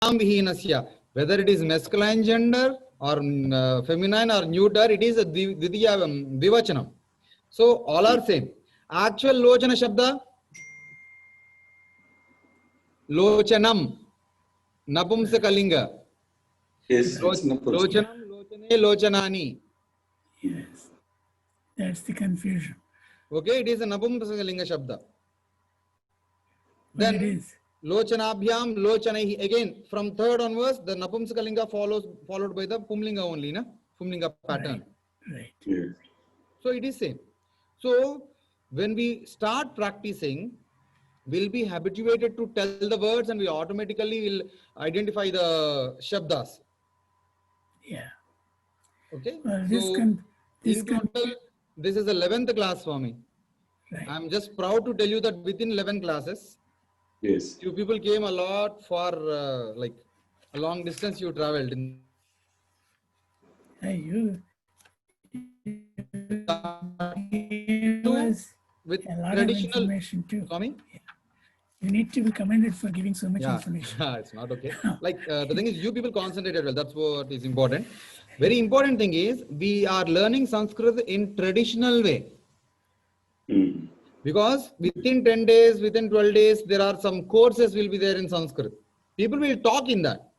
vihinasya, whether it is masculine gender or feminine or neuter, it is a dvitiya divachanam. So all are same. Actual lochana shabda lochanam napumsakalinga. Yes, Lochanam, lochane, lochanani. Yes, that's the confusion. Okay, it is a napumsakalinga shabda. But Then it is. Lochanabhyam, Lochanaihi. Again, from third onwards, the Napumsakalinga followed by the Pumlinga only, na? Pumlinga pattern. Right. yes. So it is same. So when we start practicing, we'll be habituated to tell the words and we automatically will identify the shabdas. Yeah. Okay. Well, So in total, this is the 11th class for me. Right. I'm just proud to tell you that within 11 classes, Yes. you people came a lot for like a long distance you traveled. Hey, you With a lot traditional, of information too. Swami? You need to be commended for giving so much information. Yeah, it's not okay. Like the thing is, you people concentrated well. That's what is important. Very important thing is we are learning Sanskrit in traditional way. Mm. Because within 10 days, within 12 days, there are some courses will be there in Sanskrit. People will talk in that.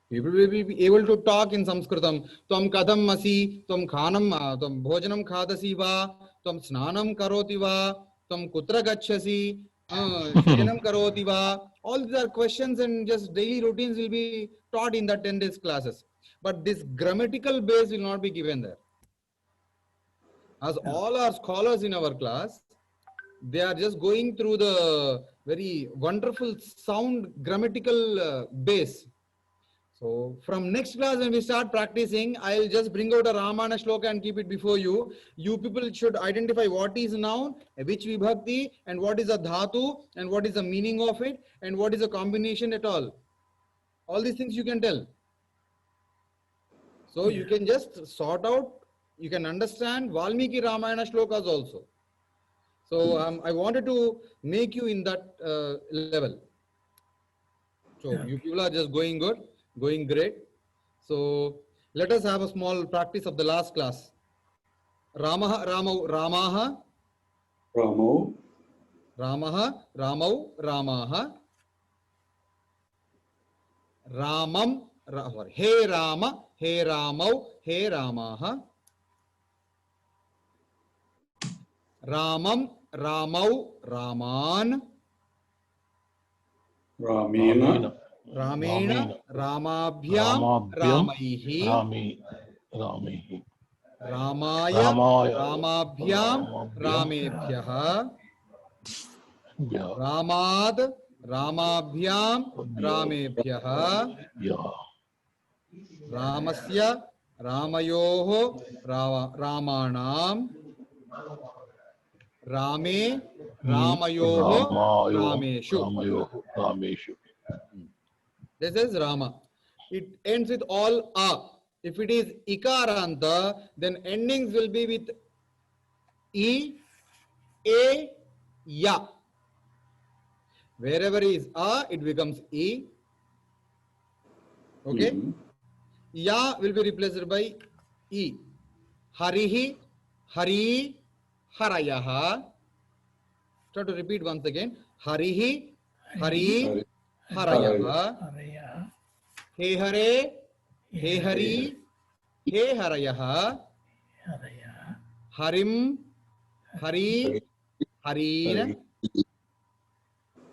People will be able to talk in Sanskritam. Tvam kadam masi, tvam khanam, tvam bhojanam khadasi va, tvam snanam karoti va, tvam kutra gacchasi, shayanam karoti va. All these are questions and just daily routines will be taught in that 10 days classes. But this grammatical base will not be given there. As all our scholars in our class, they are just going through the very wonderful sound grammatical base. So from next class when we start practicing, I'll just bring out a Ramana shloka and keep it before you. You people should identify what is noun, which vibhakti, and what is a dhatu, and what is the meaning of it, and what is a combination at all. All these things you can tell. So you can just sort out, you can understand Valmiki Ramayana shlokas also. So I wanted to make you in that level. So you people are just going good, going great. So let us have a small practice of the last class. Ramaha, Ramau, Ramaha. Ramo. Ramaha, Ramau, Ramaha. Ramam, He Rama, He Ramau, He Ramaha. Ramam, Ramau, Raman. Ramena. Ramena, Ramabhyam, Ramaihi. Ramihi. Ramaya, Ramabhyam, Ramebhyaha. Ramad, Ramabhyam, Ramebhyaha. Ramasya, Ramayoho, Ramanam. Rame, Ramayoho, Rameshu. This is Rama. It ends with all a. If it is ikaranta, then endings will be with e, a, ya. Wherever is a, it becomes e. Okay. Ya will be replaced by e. Harihi, hari, harayaha. Try to repeat once again. Harihi, hari, harayaha. He hare, he hari, he harayaha. Harim, hari, harina.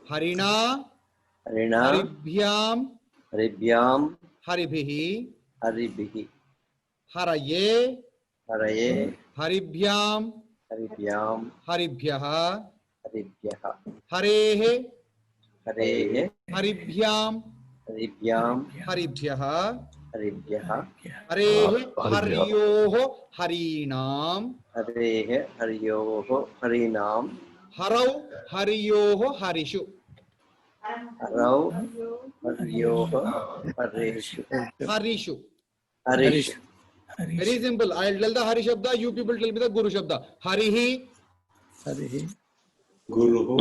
Harina, haribhyam, haribhihi. Haraye, haribhyam, haribhyaha. Harehe, haribhyam, haribhyaha. Harehe, haryoho, harinam. Harau, haryoho, harishu. Harishu. Very simple. I'll tell the Hari Shabda, you people tell me the Guru Shabda. Harihi, Guru.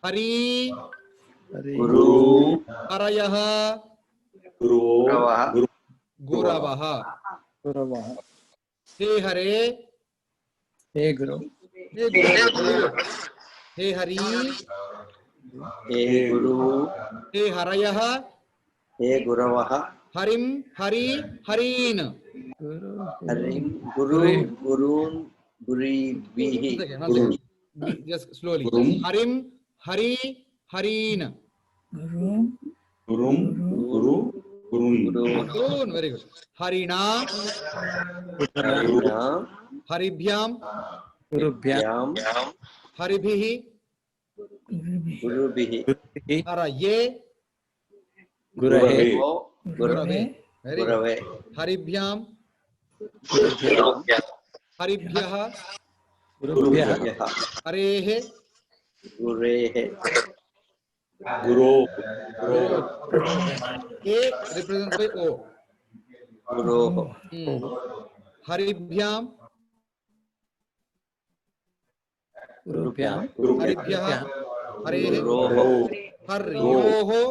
Hari, Guru, Harayah, Guru, Guru, Guravah. He Hare, hey Guru Hey Guru. Hey Hari, hey Guru Hey Harayah, हे गुरवः Harim, Hari, Hareen. हरिं गुरु गुरून् गुरीभिः One second. Just slowly. Gurum. Harim, Hari, Hareen. Guru, Gurum, Guru, Gurun, Gurun, very good. Harina, हरिणा Haribhyam, गुरुभ्यां यां Haribhihi, गुरुभिः Haraye, गुरहे वो Gurave. Very good. गुरवे Haribhyam, Haribhyah, गुरुभ्यः गुरुभ्यः Harehe, गुरेः Guru, A represented by O. गुरोः Haribhyam, गुरुभ्यां Haribhyah, Harehe, गुरोः Haryoho,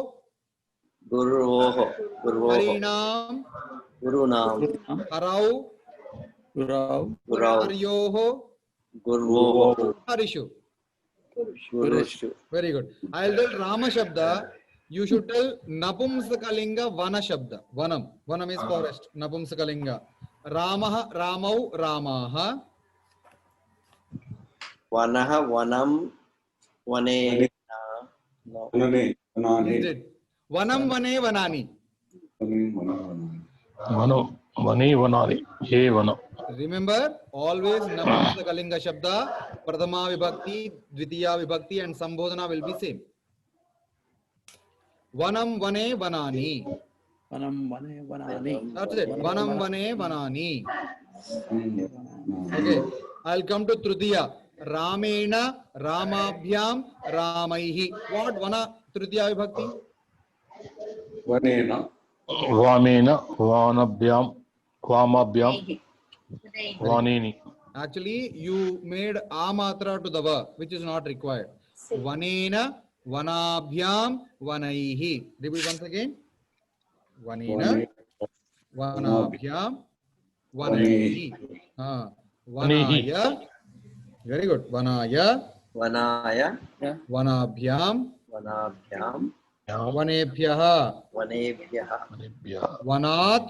गुरोः गुरोः Harinam, गुरूणां Harau, गुरौ गुरौ Haryoho, गुर्वोः Harishu. गुरुषु Very good. I'll tell Rama Shabda. You should tell Napumsakalinga Vana Shabda. Vanam. Vanam is forest. Napumsakalinga. Ramah, Ramau, Ramaha. वनः वनं वने Vanane, Vanane, Vanam, Vane, Vanani. Vano, Vani, Vanari, He Vana. Remember, always Napumsakalinga Shabda, Prathama Vibhakti, Dvitiya Vibhakti and Sambodhana will be same. Vanam, Vane, Vanani. वनं वने वनानि That's it. Vanam, Vane, Vanani. Okay. I'll come to Tritiya. Ramena, Ramabhyam, Ramaihi. What Vana Tritiya Vibhakti? Vanena, Vamena, Vanabhyam, Vamabhyam, Vanini. Actually, you made amatra to the va, which is not required. Vanena, Vanabhyam, Vanaihi. Repeat once again. Vanena, Vanabhyam, Vanaihi. Vanaya. Very good. Vanaya, वनाय Vanabhyam, वनाभ्यां Vanebhyaha, वनेभ्यः Vanat,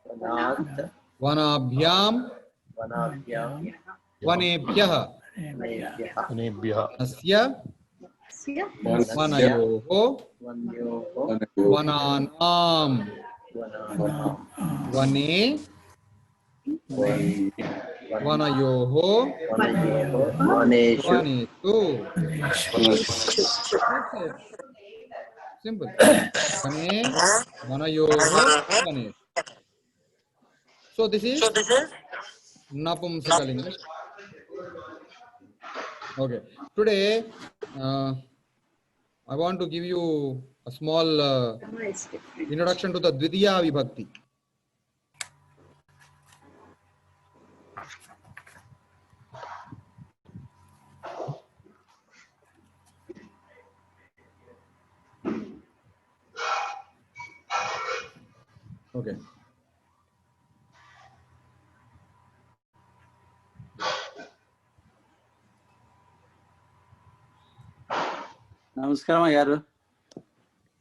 वनात् Vanabhyam, वनाभ्यां Vanebhyaha. वनेभ्यः Vanebhya. Asya, Vanayoho, वन्योः Vananam, वनानां Vane, Vanayoho, वनयोः वनेषु Vanetu. Simple. Vane, Vanayoho, Vanetu. So this is Napumsakalinga. Okay. Today, I want to give you a small introduction to the Dvitiya Vibhakti. Okay. నమస్కారం అయ్యారు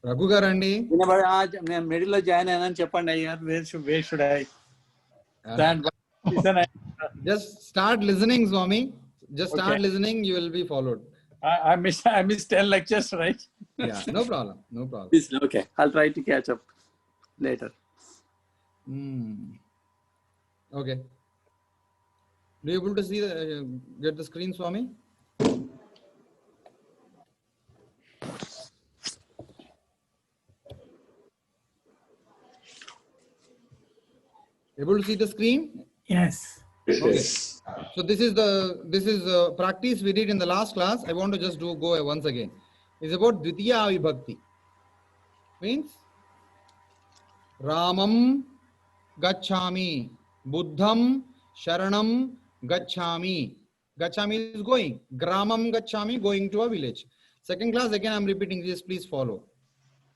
Raghu Garandi. వినబడి నేను middle లో join అయినాను చెప్పండి అయ్యారు wear should I stand Just start listening, Swami. Just start Okay. listening, you will be followed. I missed 10 lectures, right? Yeah, no problem. No problem. Okay, I'll try to catch up later. Okay. Do you able to see the get the screen, Swami? Able to see the screen? yes. yes, So this is practice we did in the last class. I want to just go once again. It's about Dvitiya Vibhakti. Means Ramam Gacchami, Buddham Sharanam Gacchami. Gacchami is going. Gramam Gacchami, going to a village. Second class, again I'm repeating this, please follow.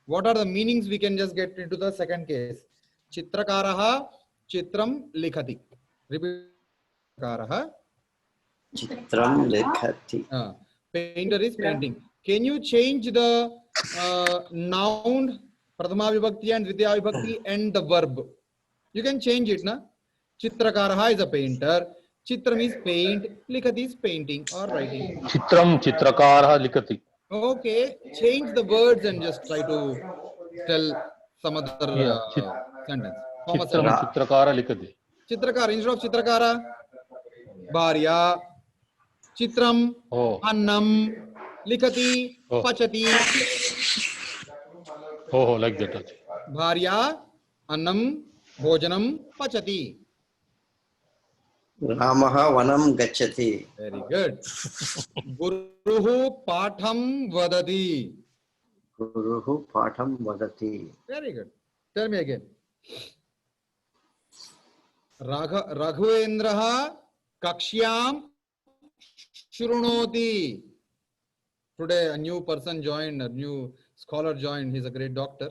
What are the meanings? We can just get into the second case. Chitrakaraha chitram likhati. Repeat. Chitrakaraha. Chitram likhati. Painter is painting. Can you change the noun Prathama Vibhakti and Dvitiya Vibhakti and the verb? You can change it, na? Chitrakaraha is a painter. Chitram is paint. Likhati is painting or writing. Chitram chitrakarah likati. Okay, change the words and just try to tell some other sentence. Chitram chitrakara likati. Chitrakara, instead of Chitrakara, Bharya, Chitram, Annam, Likhati, Pachati. Oh, like that. Bharya, Annam, Bhojanam, Pachati. Ramaha vanam gacchati. Very good. Guruhu Patham Vadati. Guruhu patham vadati. Very good. Tell me again. Raghuvendraha Kakshyam Shrunoti. Today a new person joined, a new scholar joined. He's a great doctor.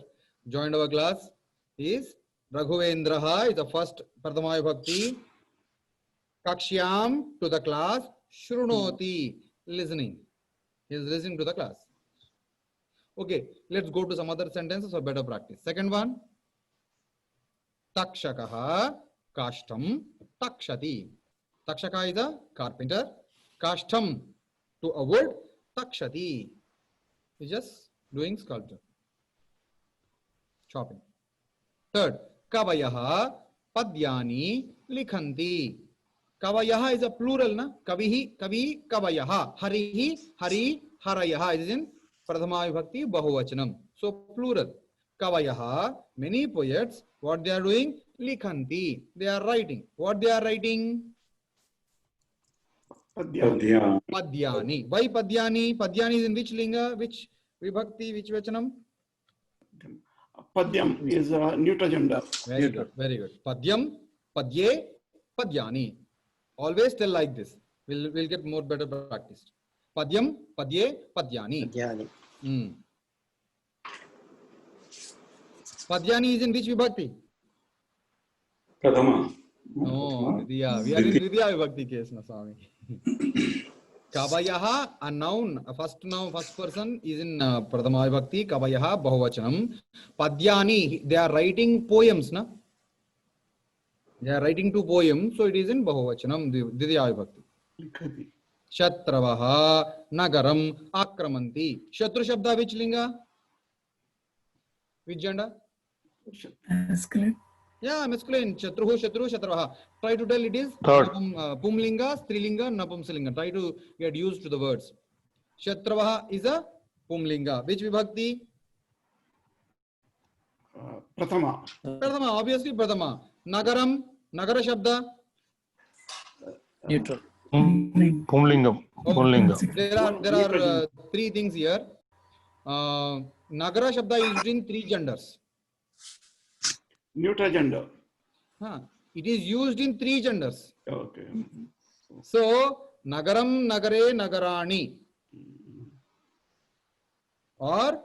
Joined our class. He is Raghuvendraha is the first Prathama Vibhakti. Kakshyam to the class. Shrunoti, listening. He is listening to the class. Okay, let's go to some other sentences for better practice. Second one. Takshakaha kashtam takshati. Takshaka is a carpenter. Kashtam to a wood. Takshati is just doing sculpture. Chopping. Third. Kavayaha padyani likhanti. Kavayaha is a plural, na? Kavihi, kavi, kavayaha. Harihi, hari, harayaha. It is in Prathama Vibhakti Bahuvachanam. So plural. Kavayaha, many poets, what they are doing? Likhanti. They are writing. What they are writing? Padya. Padyani. Why Padyani? Padyani is in which linga? Which Vibhakti? Which Vachanam? Padyam is a neuter gender. Very good. Very good. Padyam, Padye, Padyani. Always tell like this. We'll get more better practice. Padyam, Padye, Padyani. Padyani. Padyani is in which Vibhakti? Prathama. No, Vidya. We are in Vidya Vibhakti case, na Swami. Kavayaha, a noun, a first person is in Prathama Vibhakti. Kavayaha, Bahuvachanam. Padyani, they are writing poems, na? They are writing two poems, so it is in Bahuvachanam, Dvitiya Vibhakti. Shatravaha, Nagaram, Akramanti. Shatru Shabda, which linga? Which gender? Masculine. Yeah, masculine. Shatruhu, Shatru, Shatravaha. Try to tell it is Third. Pumlinga, Strilinga, Napumsalinga. Try to get used to the words. Shatravaha is a Pumlinga. Which Vibhakti? Prathama. Prathama, obviously Prathama. Nagaram, Nagara Shabda. Neutral. Pumlingam. Pumlingam. There are three things here. Nagara Shabda is used in three genders. Neuter gender. It is used in three genders. Okay. So, Nagaram, Nagare, Nagarani. Or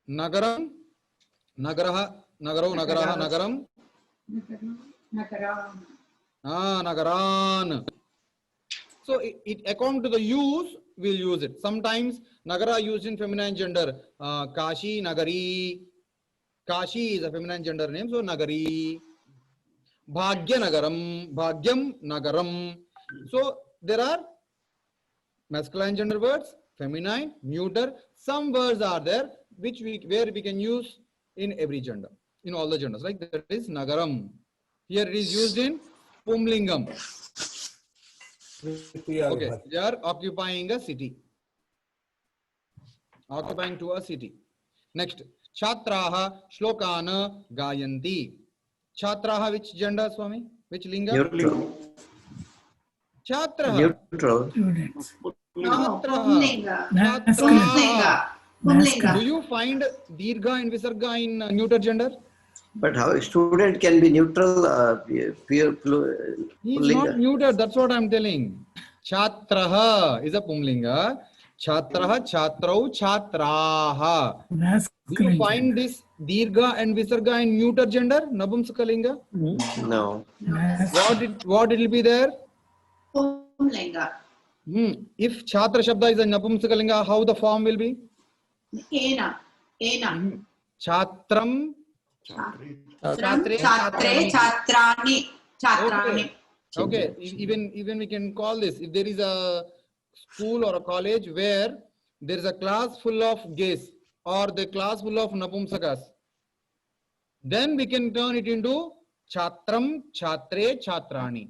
Nagaram, Nagaraha, Nagaro, Nagaraha, Nagaram. Nagaran. So, it according to the use, we'll use it. Sometimes Nagara used in feminine gender. Kashi, Nagari. Kashi is a feminine gender name, so Nagari. Bhagya Nagaram, Bhagyam Nagaram. So there are masculine gender words, feminine, neuter. Some words are there where we can use in every gender, in all the genders. Like that is Nagaram. Here it is used in Pumlingam. Okay, they are occupying a city. Occupying to a city. Next. Chatraha Shlokana Gayanti. Chatraha, which gender, Swami? Which linga? Neutral. Chatraha. Neutral. Students. Chatraha. Masculine. Do you find Dirgha and Visarga in neuter gender? But how a student can be neutral, pure He is not neuter, that's what I am telling. Chatraha is a Pumlinga. Chhatrah, chatrau, chatraha. Do you Masculine find gender. this dirgha and visarga in neuter gender? Napumsakalinga. No. What it will be there? Pumlinga. If chhatra shabda is a napumsakalinga, how the form will be? Ena. Chatram. Chatre, chatrani. Chatrani. Okay. Even we can call this, if there is a school or a college where there is a class full of gays or the class full of napumsakas, then we can turn it into chatram, chatre, chatrani.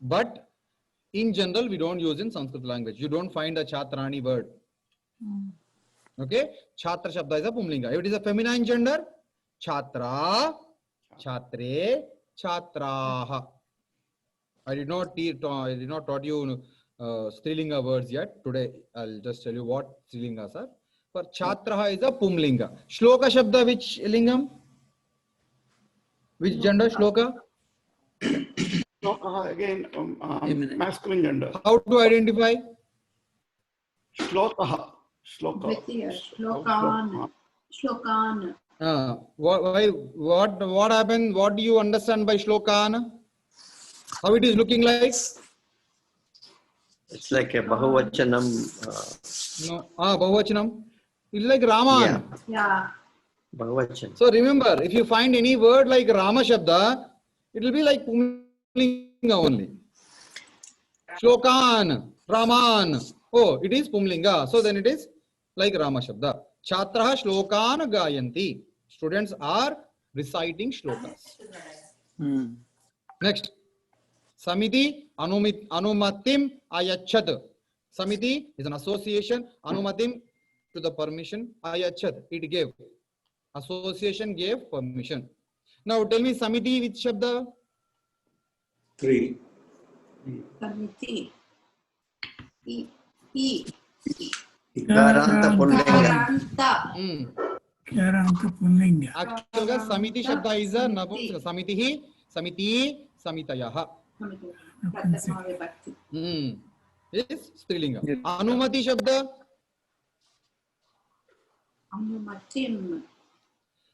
But in general, we don't use in Sanskrit language. You don't find a chatrani word. Okay, chhatra shabda is a pumlinga. If it is a feminine gender, chhatra, chhatre, chhatraha. I did not taught you strilinga words yet. Today I'll just tell you what strilingas are. For chhatraha is a pumlinga. Shloka shabda, which lingam? Which gender? Shloka? Again, masculine gender. How to identify? Shlokaha. Dvitiya. Shlokan. What happened? What do you understand by shlokan? How it is looking like? It's like a bahuvachanam. No, bahuvachanam. It's like Raman. Yeah. Bahuvachan. So remember, if you find any word like Rama Shabda, it will be like Pumlinga only. Shlokan, Raman. Oh, it is Pumlinga. So then it is like Rama Shabda. Chatraha Shlokan Gayanti. Students are reciting shlokas. Next. Samiti Anumatim Ayachat. Samiti is an association. Anumatim to the permission. Ayachat. It gave. Association gave permission. Now tell me Samiti with Shabda. 3. Samiti. Ikaranta pullinga. Karanta Pullinga. Actually, Samiti Shabda is a Napumsaka. Samitihi, Samiti, Samitayaha. Is Strilinga. Anumati Shabda. Anumatim.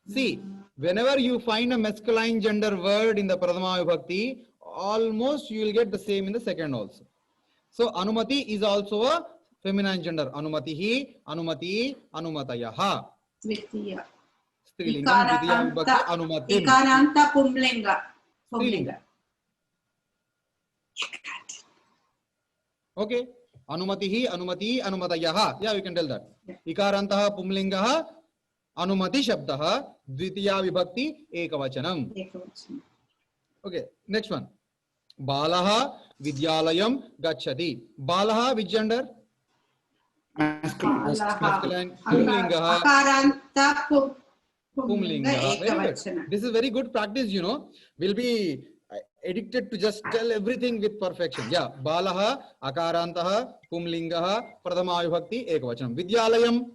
See, whenever you find a masculine gender word in the Pradhama Vibhakti, almost you will get the same in the second also. So Anumati is also a feminine gender. Anumatihi, Anumati, Anumatayaha. Dvitiya. Strilingam, Dvitiya Vibhakti, Anumatim. Ikaranta Pumlinga. Pumlinga. Okay. Anumatihi, Anumati, Anumatayaha. Yeah, you can tell that. Ikarantaha Pumlingaha, Anumati Shabdaha, Dvitiya Vibhakti, Ekavachanam. Okay, next one. Balaha Vidyalayam Gachati. Balaha, which gender? Masculine. Masculine. Pumlingaha. Akaranta Pumlingaha. Very Ekavachana. good. This is very good practice, you know. We'll be addicted to just tell everything with perfection. Yeah. Balaha, Akarantaha, Pumlingaha, Pradhama Vibhakti, Ekavachanam. Vidyalayam.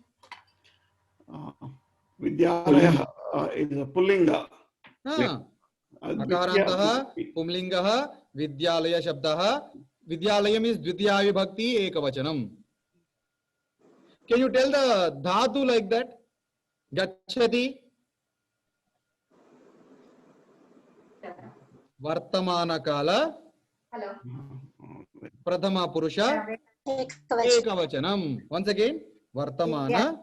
Vidyalaya is a pullinga. Akarantaha, Pumlingaha, Vidyalaya Shabdaha. Vidyalayam is Dvitiya Vibhakti, Ekavachanam. Can you tell the dhatu like that? Gachati. Vartamana Kala. Prathama Purusha. Ekavachanam. Once again. Vartamana.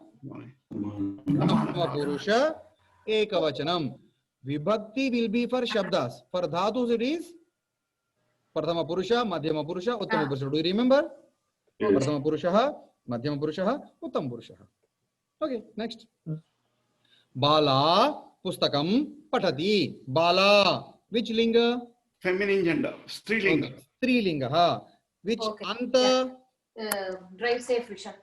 Prathama Purusha. Ekavachanam. Vibhakti will be for Shabdas. For dhatus it is Prathama Purusha, Madhyama Purusha, Uttama Purusha. Do you remember? Prathama Purusha, Madhyama Purusha, Uttama Purusha. Okay, next. Bala Pustakam Patati. Bala. Which linga? Feminine gender. Strilinga. Okay. Strilinga. Which anta? Drive safe, Rishabh.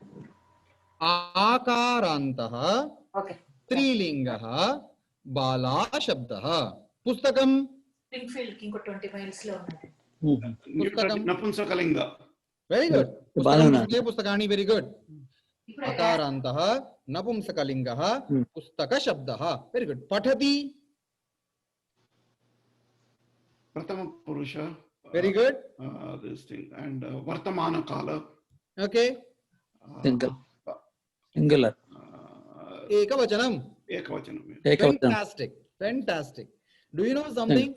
Akarantaha. Okay. Strilinga. Bala Shabdaha. Pustakam. Springfield, ఇంకో 20 miles లో ఉన్నది. Napunsakalinga. Very good. Pustakani, very good. Akarantaha, Napumsakalingaha, Pustaka Shabdaha. Very good. Pathati. Prathama Purusha. Very good. This thing. And Vartamana Kala. Okay. Single. Singular. Ekavachanam. Ekavachanam. Ekavachanam. Fantastic. Fantastic. Do you know something?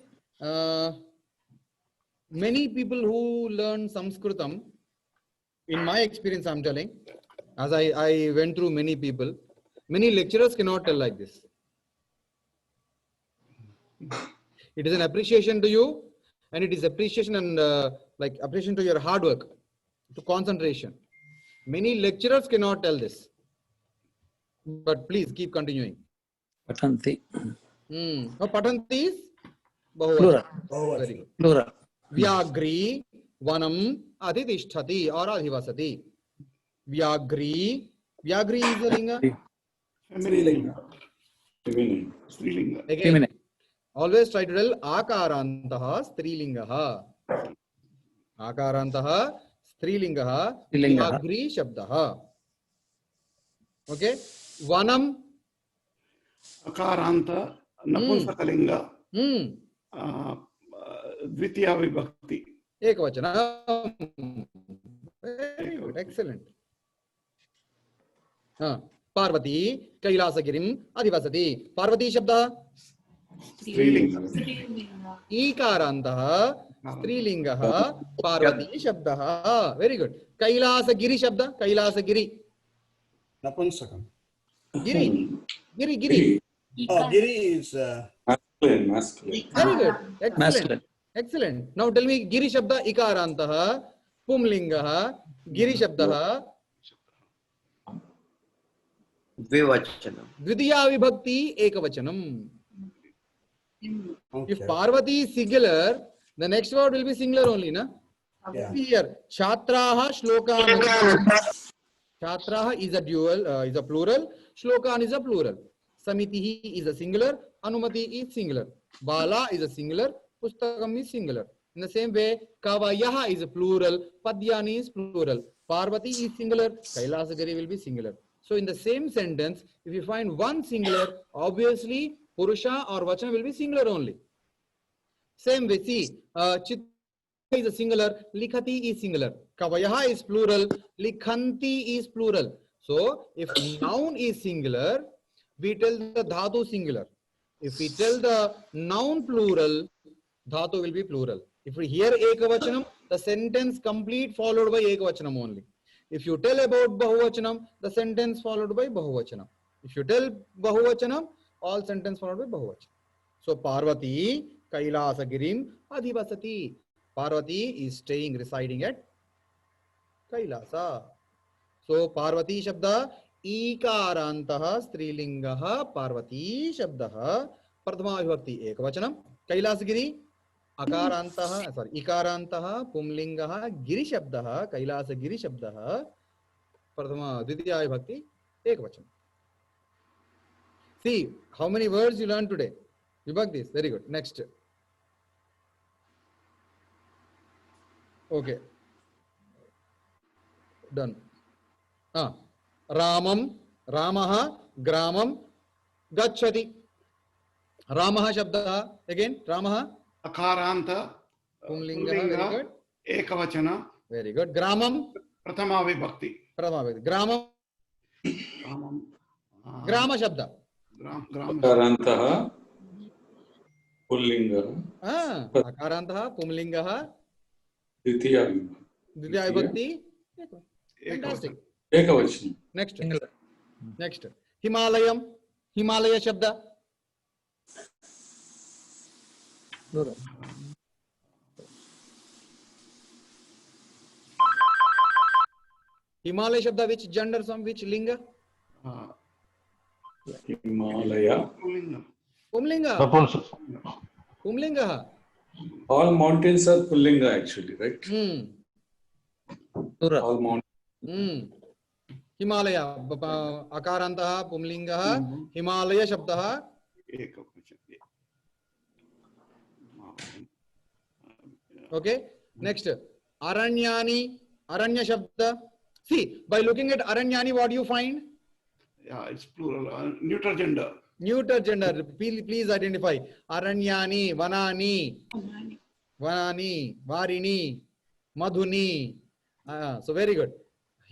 Many people who learn Sanskritam, in my experience, I'm telling, as I went through many people, many lecturers cannot tell like this. It is an appreciation to you, and it is appreciation and like appreciation to your hard work, to concentration. Many lecturers cannot tell this. But please keep continuing. Patanti. Now, Patanti is Plural. very good. Plural. Vyagri vanam adhitisthati or adhivasati. Vyagri. Vyagri is the linga. Feminine. Feminine. Strilinga. Again, Feminine. always try to tell akarantaha strilingaha. Akarantaha strilingaha. Strilingaha. Vyagri shabdaha. Okay. Vanam. Akaranta. Napumsakalinga. Dvitiya vibhakti. Ekavachanam. Very good. Excellent. Parvati Kailasagirim Adhivasati. Parvati Shabda. Strilinga. Ikarantaha Strilingaha Parvati Shabdaha. Very good. Kailasagiri Shabda. Kailasagiri. Napunsakam. Giri. Giri. Oh, Giri is Masculine. Masculine. Very good. Excellent. Masculine. Excellent. Now tell me Giri Shabda Ikarantaha Pumlingaha Giri Shabdaha Dvivachanam. Dvitiya vibhakti ekavachanam. If okay. Parvati is singular, the next word will be singular only, na? Yeah. See here, Chatraha Shlokan. Chatraha is a dual, is a plural. Shlokan is a plural. Samitihi is a singular. Anumati is singular. Bala is a singular. Pustakam is singular. In the same way, Kavayaha is a plural. Padyani is plural. Parvati is singular. Kailasagiri will be singular. So in the same sentence, if you find one singular, obviously Purusha or Vachana will be singular only. Same way, see, Chitra is a singular, Likhati is singular. Kavayaha is plural, Likhanti is plural. So if noun is singular, we tell the dhatu singular. If we tell the noun plural, dhatu will be plural. If we hear ekavachanam, the sentence complete followed by ekavachanam only. If you tell about bahuvachanam, the sentence followed by bahuvachanam. If you tell bahuvachanam, all sentence followed by bahuvachanam. So Parvati Kailasagirim Adhivasati. Parvati is staying, residing at Kailasa. So Parvati Shabda Ikarantaha Strilingaha Parvati Shabdaha Prathama Vibhakti Ekavachanam. Kailasagiri Akarantaha, sorry, Ikarantaha Pumlingaha Giri Shabdaha Kailasagiri Shabdaha Prathama Dvitiya Vibhakti Ekavachanam. See how many words you learned today. Vibhaktis, very good. Next. Okay. Done. Ramam, Ramaha, Gramam, Gachati. Ramaha Shabda. Again, Ramaha. Akaranta. Pumlingaha, very good. Ekavachana. Very good. Gramam. Prathama vibhakti. Prathama vibhakti. Gramam. Grama Shabda. Akarantaha Pullingaha. Akarantaha Pumlingaha. Dvitiya Vibhakti. Fantastic. Ekavachanam. Next. Next. Himalayam. Himalaya Shabda. Himalaya Shabda, which gender, which linga? Himalaya. Pumlinga. Pumlinga. All mountains are Pullinga actually, right? All mountains. Himalaya. Akarantaha Pumlingaha. Himalaya Shabdaha. Okay. Next. Aranyani. Aranya Shabda. See, by looking at Aranyani, what do you find? Yeah, it's plural. Neuter gender. Neuter gender. Please identify. Aranyani, Vanani, Vanani, Varini, Madhuni. So very good.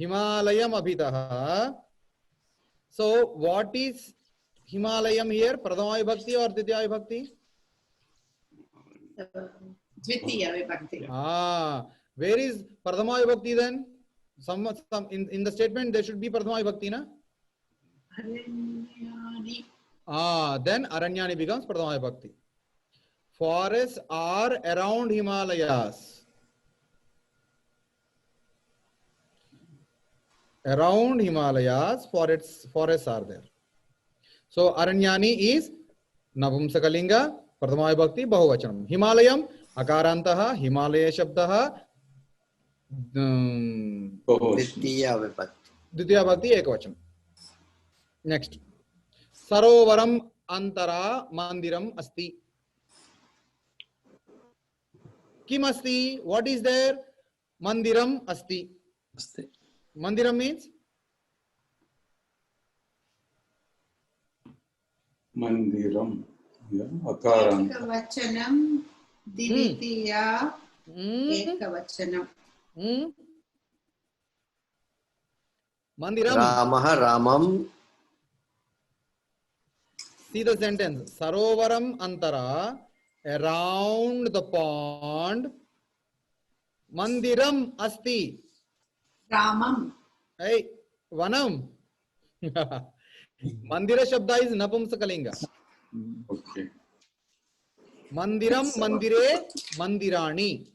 Himalayam abhitah. So what is Himalayam here? Pradhama vibhakti or Ditya vibhakti? Dvitiya vibhakti. Ah, where is Pradhama vibhakti then? Some in the statement there should be Pradhama vibhakti, na? Aranyani. Ah, then Aranyani becomes Pradhama vibhakti. Forests are around Himalayas. Around Himalayas, forests are there. So Aranyani is Napumsakalinga, Pradhama vibhakti, Bahuvachanam. Himalayam, Akarantaha, Himalaya Shabdaha, Ditya vibhakti. Ditya vibhakti, Ekavachanam. Next. Sarovaram Antara Mandiram Asti. Kim Asti? What is there? Mandiram Asti. Mandiram means? Mandiram. Yeah. Akaranta. Ekavachanam. Dvitiya. Ekavachanam. Mandiram. Ramaha Ramam. See the sentence. Sarovaram Antara. Around the pond. Mandiram Asti. Ramam. Hey, Vanam. Mandira Shabda is Napumsakalinga. Okay. Mandiram, Mandire, Mandirani.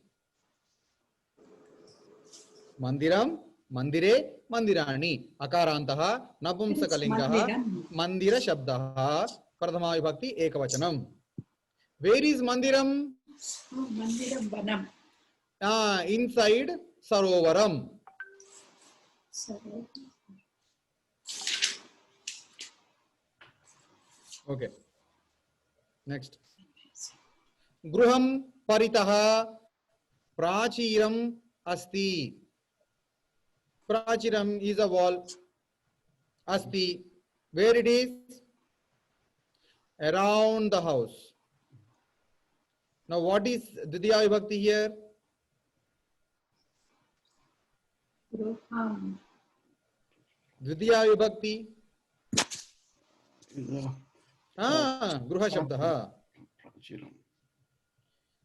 Mandiram, Mandire, Mandirani. Akarantaha, Napumsakalingaha, Mandira Shabdaha, Pradhama vibhakti, Ekavachanam. Where is Mandiram? Oh, Mandiram Vanam. Inside Sarovaram. Okay. Next. Gruham Paritaha Prachiram Asti. Prachiram is a wall. Asti. Where it is? Around the house. Now what is Dvitiya vibhakti here? Gruham. Dvitiya vibhakti. The Gruha Shabdaha. Prachiram.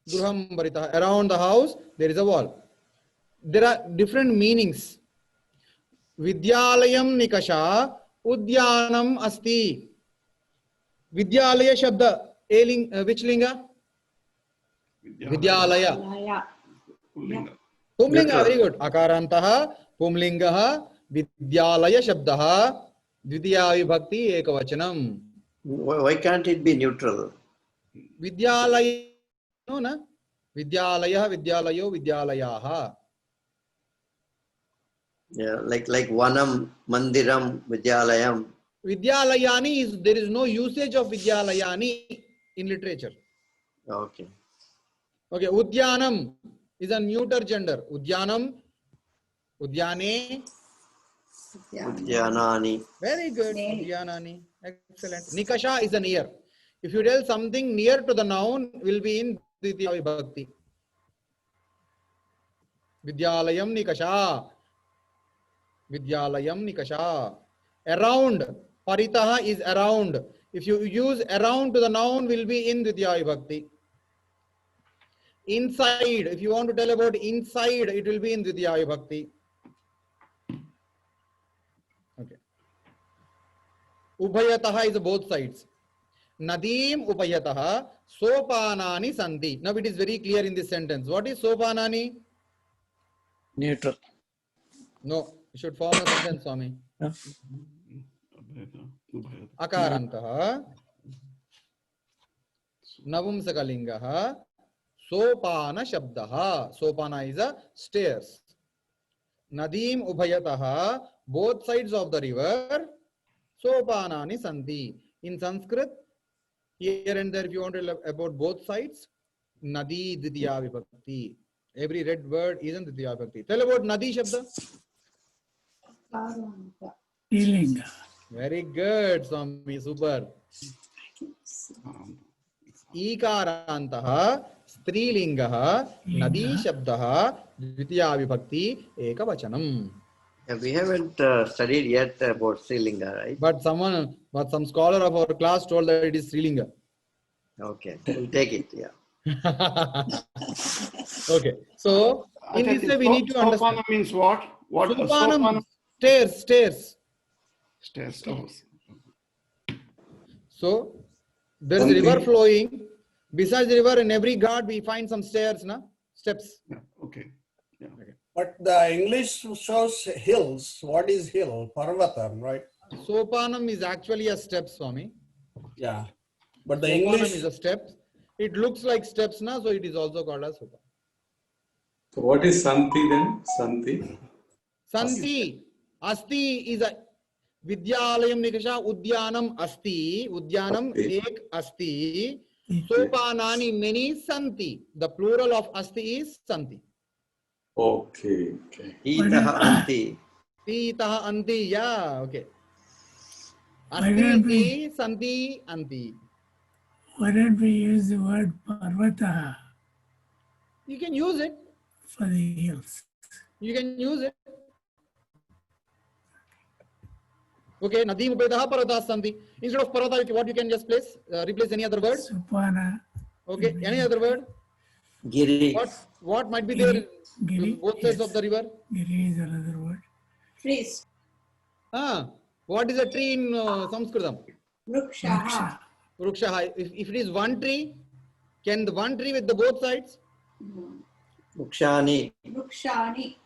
Gruham Paritaha. Around the house there is a wall. There are different meanings. Vidyalayam Nikasha Udyanam Asti. Vidyalaya Shabda. Which linga? Vidyalaya. Laya. Pullinga. Pumlinga, very good. Akarantaha, Pumlingaha, Vidyalaya Shabdaha, Dvitiya vibhakti, Ekavachanam. Why can't it be neutral? Vidyalaya, no, na? Vidyalaya, Vidyalayo, Vidyalayaha. Yeah, like Vanam, Mandiram, Vidyalayam. Vidyalayani is, there is no usage of Vidyalayani in literature. Okay. Okay, Udyanam is a neuter gender. Udyanam, Udyane. Udyanani. Very good. Udyanani. Excellent. Nikasha is a near. If you tell something near to the noun, will be in Dvitiya vibhakti. Vidyalayam Nikasha. Vidyalayam Nikasha. Around. Paritaha is around. If you use around to the noun, will be in Dvitiya vibhakti. Inside. If you want to tell about inside, it will be in Dvitiya vibhakti. Okay. Ubhayataha is both sides. Nadim Upayataha Sopanani Sandhi. Now it is very clear in this sentence. What is Sopanani? Neutral. No, you should form a sentence, Swami. Akarantaha Navumsakalingaha Sopana Shabdaha. Sopana is a stairs. Nadim Ubhayataha, both sides of the river. Sopanani Sandhi. In Sanskrit, here and there, if you want to learn about both sides, Nadi Dvitiya vibhakti. Every red word is in Dvitiya vibhakti. Tell about Nadi Shabda. Karanta. Strilinga. Very good, Swami. Super. Ikarantaha Strilingaha Nadi Shabdaha Dvitiya vibhakti Ekavachanam. We haven't studied yet about Srilinga, right? But some scholar of our class told that it is Srilinga. Okay, we'll take it. Yeah. Okay, so in this way we need to understand. Sopana means what? What? Sopanam, stairs. Stairs. Oh. So there is a river flowing. Besides the river, in every ghat we find some stairs, na? Steps. Yeah. Okay. Yeah. But the English shows hills. What is hill? Parvatam, right? Sopanam is actually a step, Swami. Yeah. But the Sopanam English, is a step. It looks like steps, na? So it is also called as Sopanam. So what is Santi then? Santi? Santi. Asti is a Vidyalayam Nikasha Udyanam Asti. Udyanam Asti. ek Asti. Sopanani many Santi. The plural of Asti is Santi. Okay. Okay. Itaha anti. Titaha Anti. Yeah. Okay. Why Asti don't Anti. Santi Anti. Why don't we use the word Parvata You can use it. for the hills? You can use it. Okay, Nadim Upetaha Parvatas Santi. Instead of Parvata, what you can just replace any other word? Supana, Okay, any other word? Giri. What might be there Giri, both sides of the river? Giri is another word. Trees. What is a tree in Sanskritam? Vrikshaha. Vrikshaha. If it is one tree, can the one tree with the both sides? Mukshani. Vrikshani.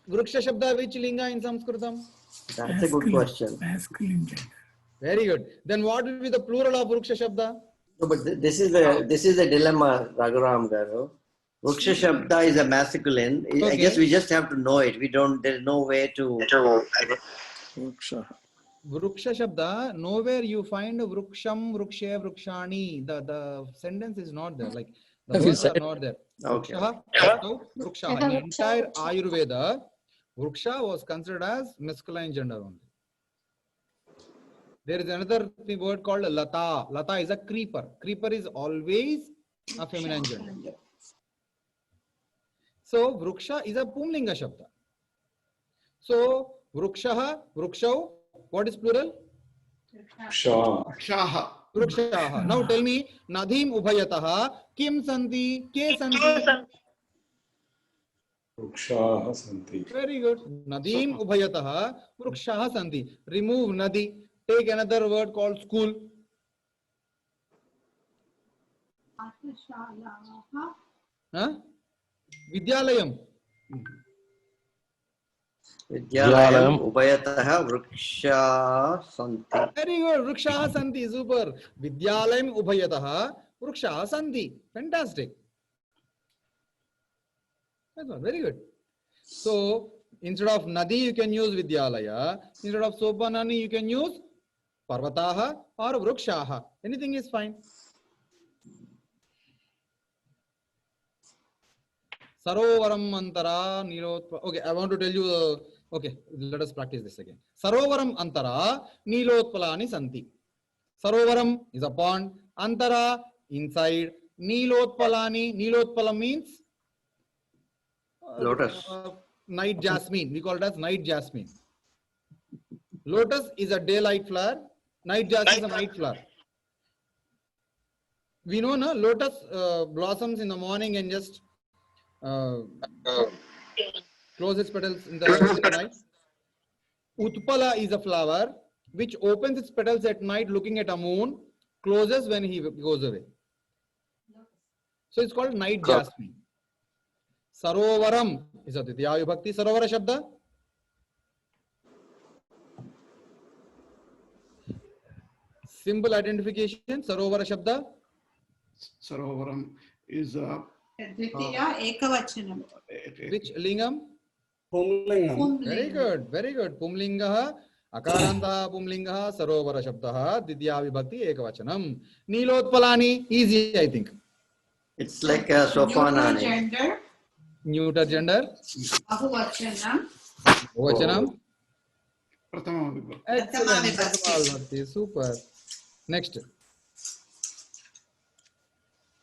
Vriksha Shabda, which linga in Sanskritam? That's a good question. Masculine gender. Very good. Then what will be the plural of Vriksha Shabda? No, but this is the dilemma, Raghuram Garu. Vriksha Shabda is a masculine. I Okay. guess we just have to know it. There is no way to. Vriksha Shabda, nowhere you find Vriksham, Vrikshe, Vrikshani. The sentence is not there. Like the words are not there. Okay. Vriksha. In entire Ayurveda, Vriksha was considered as masculine gender only. There is another word called Lata. Lata is a creeper. Creeper is always a feminine gender. So Vriksha is a Pumlinga Shabda. So Vrikshaha, Vrikshau, what is plural? Ksha. Shaha. Vrikshaha. Now tell me, Nadim Ubhayataha, Kim Santi, Ke Santi. Vrikshaha Santi. Very good. Nadim Ubhayataha, Vrikshaha Santi. Remove Nadi. Take another word called school. Huh? Vidyalayam. Vidyalayam Ubayataha Vriksha Santi. Very good. Vrikshaha Santi. Super. Vidyalayam Ubhayataha, Vrikshaha Santi. Fantastic. That's all. Very good. So, instead of Nadi, you can use Vidyalaya. Instead of Sopanani, you can use Parvataha or Vrikshaha. Anything is fine. Sarovaram Antara Nilotpala. Okay, I want to tell you. Okay, let us practice this again. Sarovaram Antara Nilotpalani Santi. Sarovaram is a pond. Antara inside. Nilotpalani. Nilotpala means Lotus. Night jasmine. We call it as night jasmine. Lotus is a daylight flower. Night jasmine is a night flower. We know, no? Lotus blossoms in the morning and just close its petals in the night. Utpala is a flower which opens its petals at night looking at a moon, closes when he goes away. So it's called night jasmine. Sarovaram is a Titiya Vibhakti. Sarovara Shabda. Simple identification. Sarovara Shabda. Sarovaram is Dvitiya Ekavachanam. Which lingam? Pumlingam. Very good. Very good. Pumlingaha. Akaranta Pumlingaha. Sarovara Shabdaha. Titiya Vibhakti Ekavachanam. Nilotpalani. Easy, I think. It's like a Neutral Sopanani. gender. Neuter gender. Bahuvachanam. Vachanam. Prathama Vibhakti. Excellent. Vibhakti. Prathama Vibhakti. Super. Next.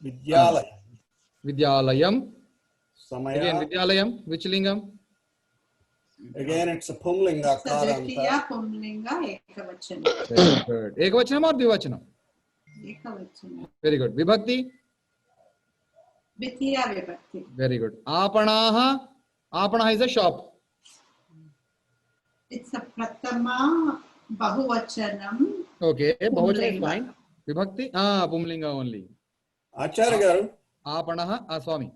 Vidyalaya. Vidyalayam. Samaya. Again, Vidyalayam. Which lingam? Again, it's a Pumlinga Dwitiya Karanta. पुंलिंग एकवचनम. Very good. Ekvachanam or Dvivachanam? एकवचनम. Very good. Vibhakti? द्वितीया विभक्ति. Very good. Apanaha? Apanaha is a shop. It's a pratama bahuvachanam. Okay. Bahuvachanam is Pumlinga. fine. Vibhakti? Ah, Pumlinga only. Acharya Garu, Apanaha, Swami.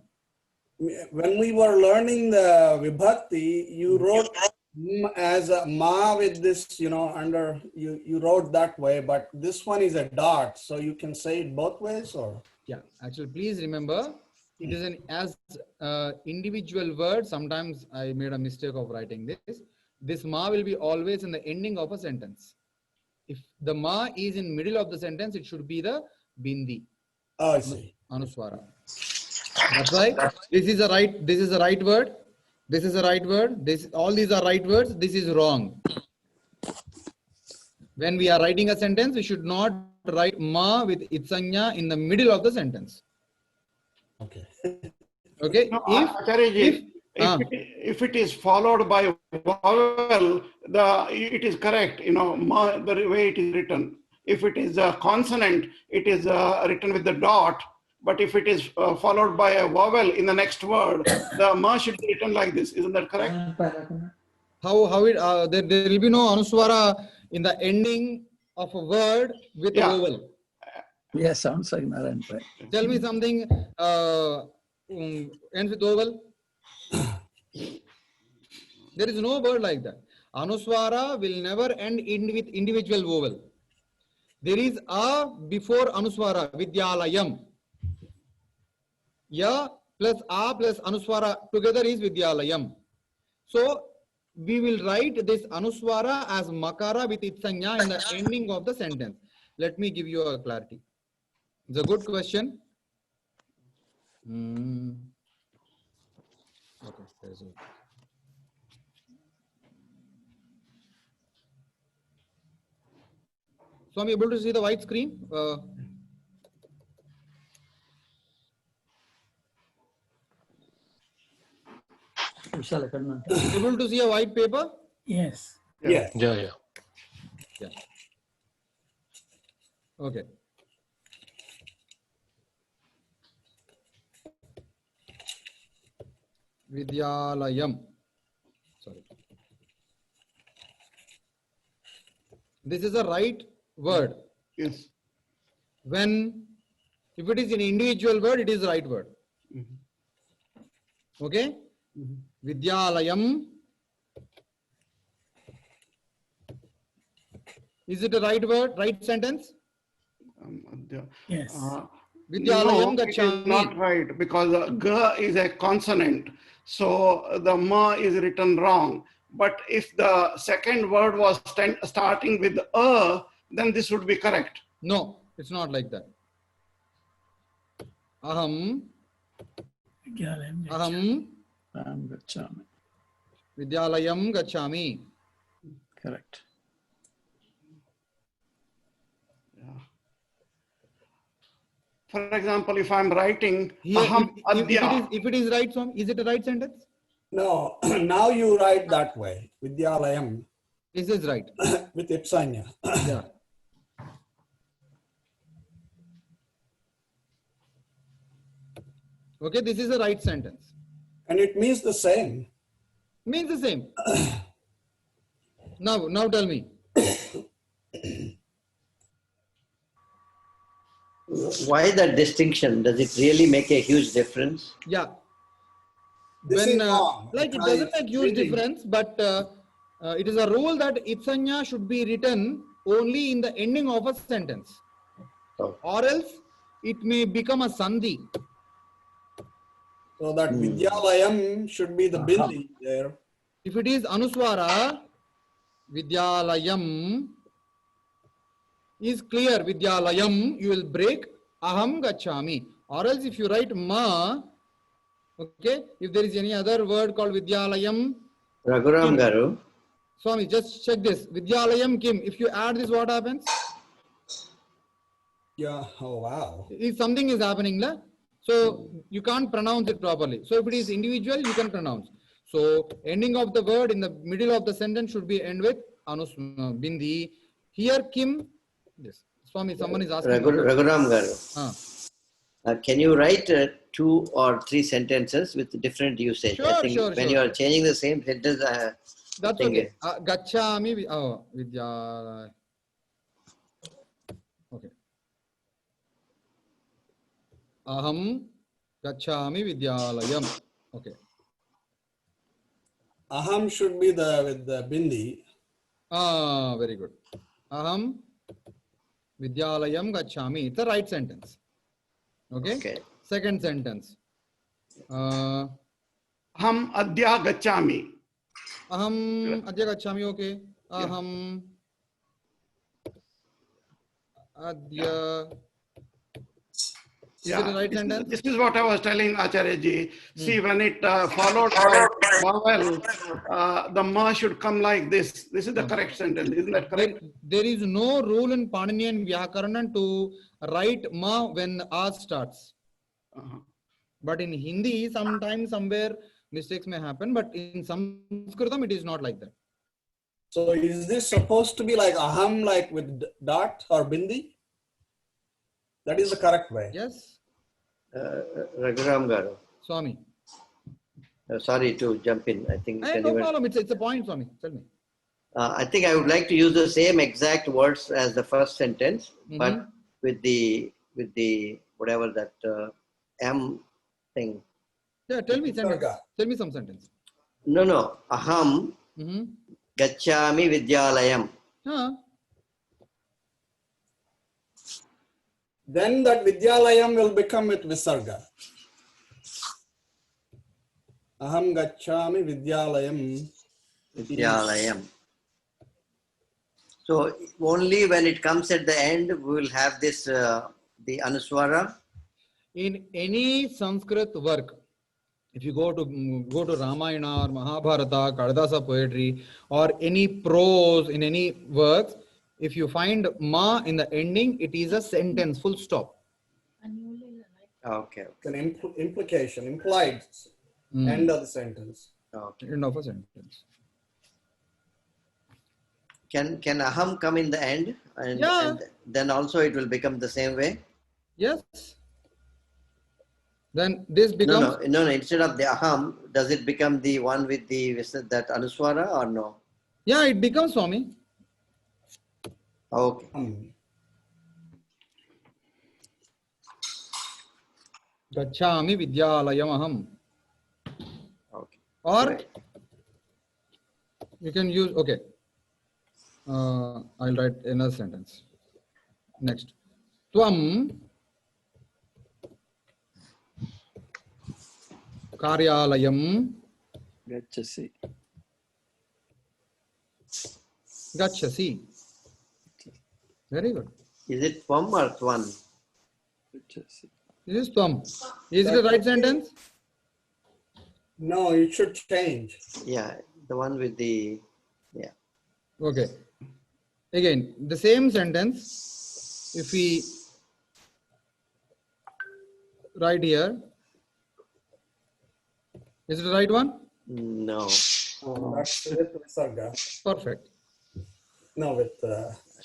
when we were learning the Vibhakti, you wrote as a ma with this, under, you wrote that way, but this one is a dot, so you can say it both ways, or? Yeah, actually, please remember, it is an as individual word. Sometimes I made a mistake of writing this. This ma will be always in the ending of a sentence. If the ma is in middle of the sentence, it should be the bindi, Oh, I see. anuswara. That's why this is a right. This is a right word. This is a right word. All these are right words. This is wrong. When we are writing a sentence, we should not write ma with itsanya in the middle of the sentence. Okay. Okay. No, Acharyaji, if it is followed by vowel, it is correct. The way it is written. If it is a consonant, it is written with the dot. But if it is followed by a vowel in the next word, the ma should be written like this. Isn't that correct? How it there will be no anuswara in the ending of a word with a vowel. Yes, sounds like Narayan. Tell me something ends with vowel. There is no word like that. Anuswara will never end with individual vowel. There is a before anuswara, vidyalayam. Ya plus a plus anuswara together is vidyalayam. So we will write this anuswara as makara with itsanya in the ending of the sentence. Let me give you a clarity. It's a good question. Okay, there's a... So I'm able to see the white screen. Able to see a white paper? Yes. Yes. Yeah. Yeah. Okay. Vidyalayam. Sorry. This is a right word. Yes. If it is an individual word, it is the right word. Okay? Vidyalayam. Is it a right word, right sentence? Yes. Vidyalayam No, it is gacchami. not right because ga is a consonant. So the ma is written wrong. But if the second word was starting with then this would be correct. No, it's not like that. Aham. Aham. Vidyalayam gacchami. Correct. For example, if I'm writing Here, aham if it is right, Swami, is it a right sentence? No, now you write that way. Vidyalayam This is right. with ipsanya. Yeah. Okay, this is a right sentence. And it means the same. Means the same. Now tell me. Why that distinction? Does it really make a huge difference? Yeah. This is wrong. Like it Because doesn't make huge reading- difference, but it is a rule that itsanya should be written only in the ending of a sentence. Oh. Or else it may become a sandhi. So that Vidyalayam should be the bindi there. If it is anuswara, vidyalayam is clear. Vidyalayam, you will break aham gacchami. Or else if you write ma, okay, if there is any other word called vidyalayam, Raghuram Garu. Swami, just check this. Vidyalayam kim. If you add this, what happens? Yeah. Oh, wow. If something is happening, so you can't pronounce it properly. So if it is individual, you can pronounce. So ending of the word in the middle of the sentence should be end with bindi. Here Kim, yes, Swami, someone is asking. Raghuram Garu. Can you write 2 or 3 sentences with different usage? I think when you are changing the same sentence, that's okay. Gachami Vidya. Okay. Aham Gachami Vidyalayam. Okay. Aham should be with the bindi. Very good. Aham Vidyalayam Gachami. It's the right sentence. Okay. Second sentence. Aham adya gachami. Aham adya gachami. Okay. Aham adya. Is it the right sentence? This is what I was telling Acharya ji. See, when it followed by vowel, the ma should come like this. This is the correct sentence. Isn't that correct? There is no rule in Panini and Vyakaran to write ma when a starts. But in Hindi, sometimes somewhere mistakes may happen. But in Sanskritam, it is not like that. So is this supposed to be like aham, like with dot or bindi? That is the correct way. Yes. Raghuram Garu. Swami. Sorry to jump in. I think No problem. It's a point, Swami. Tell me. I think I would like to use the same exact words as the first sentence, but with the whatever that M thing. Yeah, tell me sentence. Tell me some sentence. No. Aham gachami vidyalayam. Then that Vidyalayam will become with Visarga. Aham gachami Vidyalayam. Vidyalayam. So only when it comes at the end, we will have this, the Anuswara. In any Sanskrit work, if you go to Ramayana or Mahabharata, Kalidasa poetry, or any prose in any works, if you find ma in the ending, it is a sentence, full stop. Okay. An implication, implied end of the sentence. Okay. End of a sentence. Can aham come in the end? And then also it will become the same way? Yes. Then this becomes... No. Instead of the aham, does it become the one with that Anuswara or no? Yeah, it becomes Swami. Okay. Gachami Vidyalayam aham. Okay. Or you can use, okay. I'll write another sentence. Next. Tvam Karyalayam Gachasi. Very good. Is it tvam or twan? This is tvam. Is it the right sentence? No, it should change. Yeah, the one with the, Okay. Again, the same sentence, if we write here, is it the right one? No. That's with Visarga. Perfect. No, with...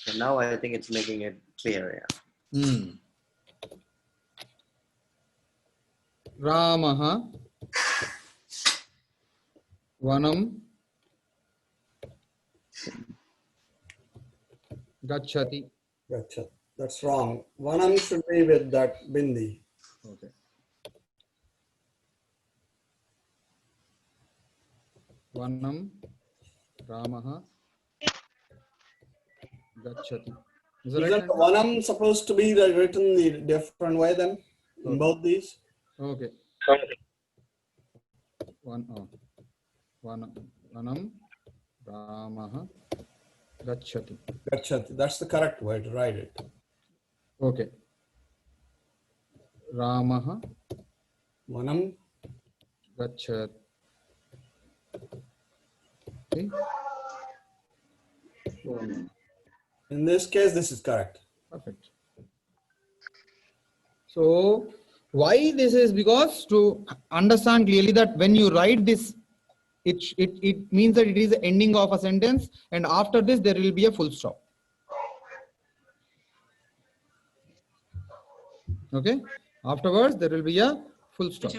So now I think it's making it clear, Ramaha Vanam Gachati. Gotcha. That's wrong. Vanam should be with that bindi. Okay. Vanam Ramaha Gachati. Is that Isn't right? Vanam supposed to be written the different way then in both these? Okay. Vanam Ramaha Gachati. Gachati. That's the correct way to write it. Okay. Ramaha Vanam Gachati. In this case, this is correct. Perfect. So why this is because to understand clearly that when you write this it means that it is the ending of a sentence, and after this there will be a full stop. Okay, afterwards there will be a full stop.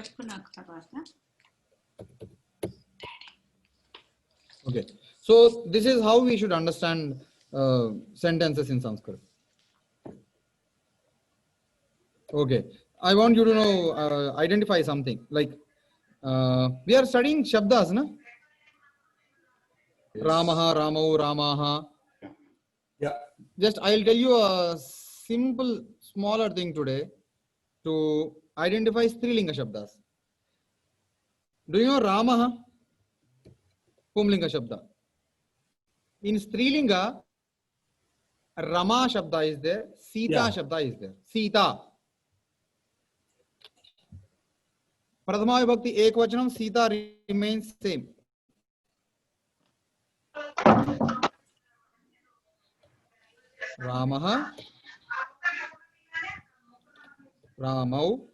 Okay, so this is how we should understand sentences in Sanskrit. Okay, I want you to know, identify something like we are studying Shabdas, na? Yes. Ramaha, Ramau, Ramaha. Yeah. Just I'll tell you a simple, smaller thing today to identify Strilinga Shabdas. Do you know Ramaha? Pumlinga Shabda. In Strilinga, Rama Shabda is there, Sita Shabda is there. Sita. Prathama Vibhakti Ekvachanam, Sita remains same. Ramaha, Ramau,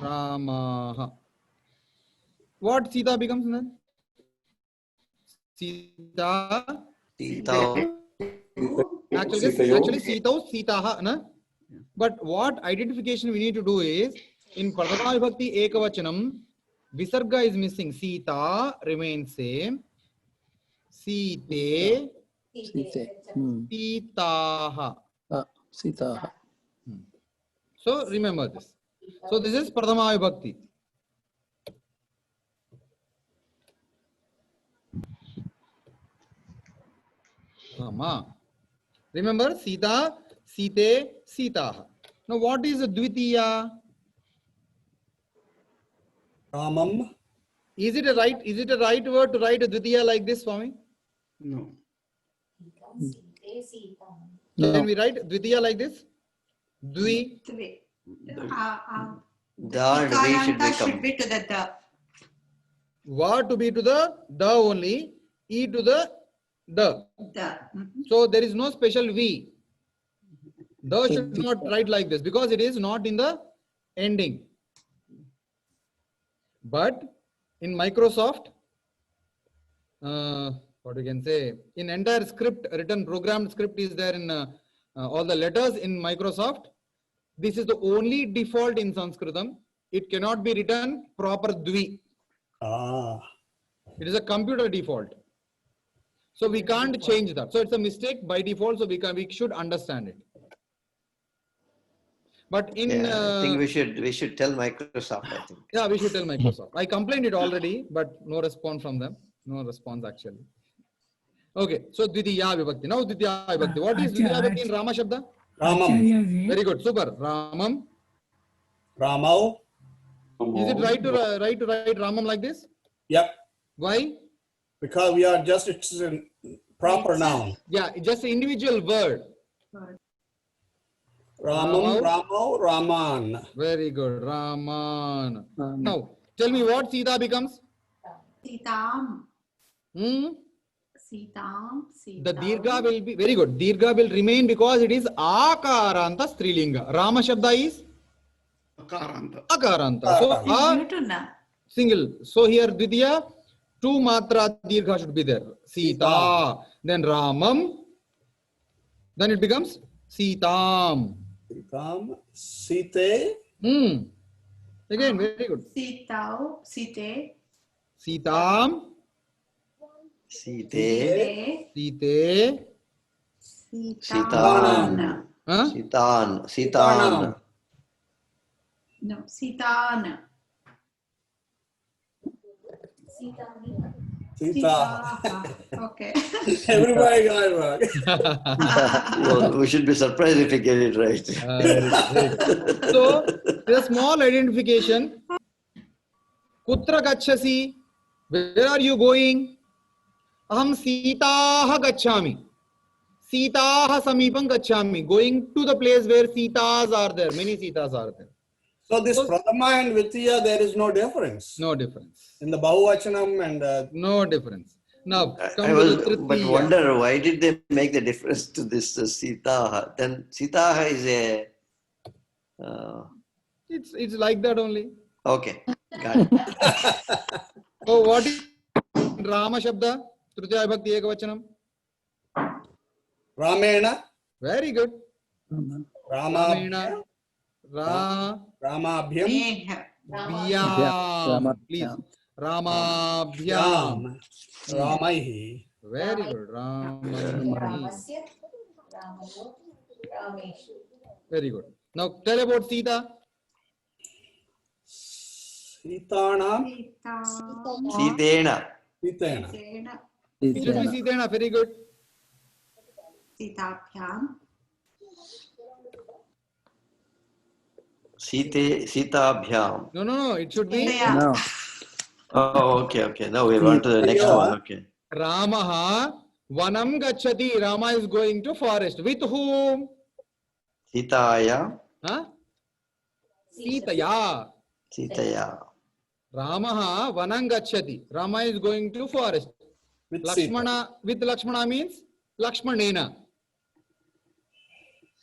Ramaha. What Sita becomes then? Sita. Sita. Actually Sita, Sitaha, na? But what identification we need to do is, in Prathama Vibhakti Ekavachanam, Visarga is missing. Sita remains same. Site, Sitaha. Sita. So remember this. So this is Prathama Vibhakti. Rama. Remember Sita, Site, Sitaha. Now what is the Dvitiya? Ramam. Is it a right word to write a Dvitiya like this, Swami? No. Can we write Dvitiya like this? Dvi. Da and we should should become. be to the da. Va to be to the da only, E to the da. Da. So there is no special V. Da should not write like this because it is not in the ending. But in Microsoft, what we can say, in entire script, written programmed script is there in all the letters in Microsoft. This is the only default in Sanskritam. It cannot be written proper Dvi. Ah. It is a computer default. So we can't change that. So it's a mistake by default. So we should understand it. But in I think we should tell Microsoft, I think. Yeah, we should tell Microsoft. I complained it already, but no response from them. No response actually. Okay, so Dvitiya Vibhakti. Now Dvitiya Vibhakti. What is Dvitiya Vibhakti in Rama Shabda? Ramam. Very good, super. Ramam. Ramau. Is it right to write Ramam like this? Yep. Why? Because we are just, it's a proper noun. Yeah, just an individual word. Ramam, Ramau, Raman. Very good, Raman. Now, tell me what Sita becomes? Sitam. Hmm? Sitam. The Dirgha will be, very good. Dirgha will remain because it is Akaranta Strilinga. Rama Shabda is? Akaranta. Akaranta. So, single. So here, Dvitiya, 2 matra Dirgha should be there. Sita. Then Ramam. Then it becomes Sitam. Sitam. Site. Again, very good. Sitau. Site. Sitam. Site. Site. Sitan. Huh? Sitan. Sitan. No, Sitan. Sita. Okay. Everybody got it wrong. Well, we should be surprised if we get it right. So, there's a small identification. Kutra gacchasi? Where are you going? Aham Sitaha gacchami. Sitaha samipam gacchami. Going to the place where Sitas are there. Many Sitas are there. So this Prathama and Vitiya, there is no difference. No difference. In the Bahuvachanam and... No difference. Now, I was, but wonder why did they make the difference to this Sitaha? Then Sitaha is a... It's like that only. Okay, got it. So what is Rama Shabda? Tritiya Vibhakti Ekavachanam. Ramena, Very good. Ramabhyam, Ramabhyam, Neha. Please. Ramabhyam. Ramaihi. Very good. Ramaihi. Ramasya, Ramayo, Rameshu. Very good. Now tell about Sita. Sitanam, Sitena. Sitena. It should be Sitena. Very good. Sitabhyam. Sitabhyam. No. It should be Sitaya. Oh, okay. Now we want to the next one. Okay. Ramaha Vanam Gachati. Rama is going to forest. With whom? Sitaya. Huh? Sitaya. Sitaya. Ramaha Vanam Gachati. Rama is going to forest. With Lakshmana. With Lakshmana means Lakshmanena.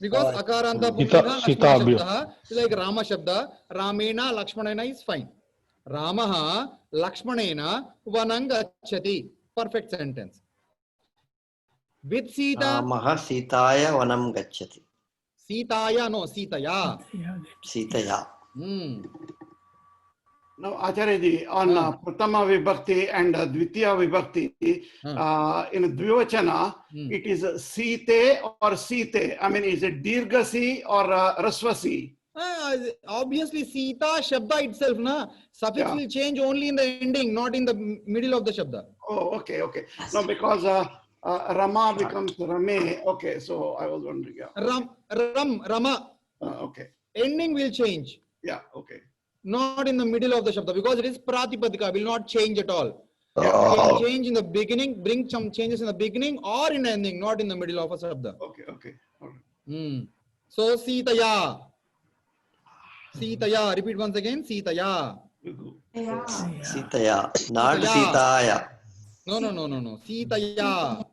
Because Akaranta Pumlika Sita Lakshmana Abhi. Shabda is like Rama Shabda. Ramena Lakshmanena is fine. Ramaha Lakshmanena Vanam Gachati. Perfect sentence. With Sita. Ramaha Sitaya Vanam Gacchati. Sitaya, no, Sitaya. Sitaya. Now, Acharyaji, on Pratama Vibhakti and Dvitiya Vibhakti, in Dvivachana, it is Site or Site. I mean, is it Dirghasi or Rasvasi? Obviously, Sita Shabda itself, na? Suffix will change only in the ending, not in the middle of the Shabda. Oh, okay. No, because Rama becomes Rame. Okay, so I was wondering. Yeah. Rama. Okay. Ending will change. Yeah, okay. Not in the middle of the Shabda, because it is Pratipadika, will not change at all. Yeah. It can change in the beginning, bring some changes in the beginning or in the ending, not in the middle of a Shabda. Okay. All right. So, Sitaya. Sitaya. Repeat once again. Sitaya. Sitaya. Not Sitaya. No. Sitaya.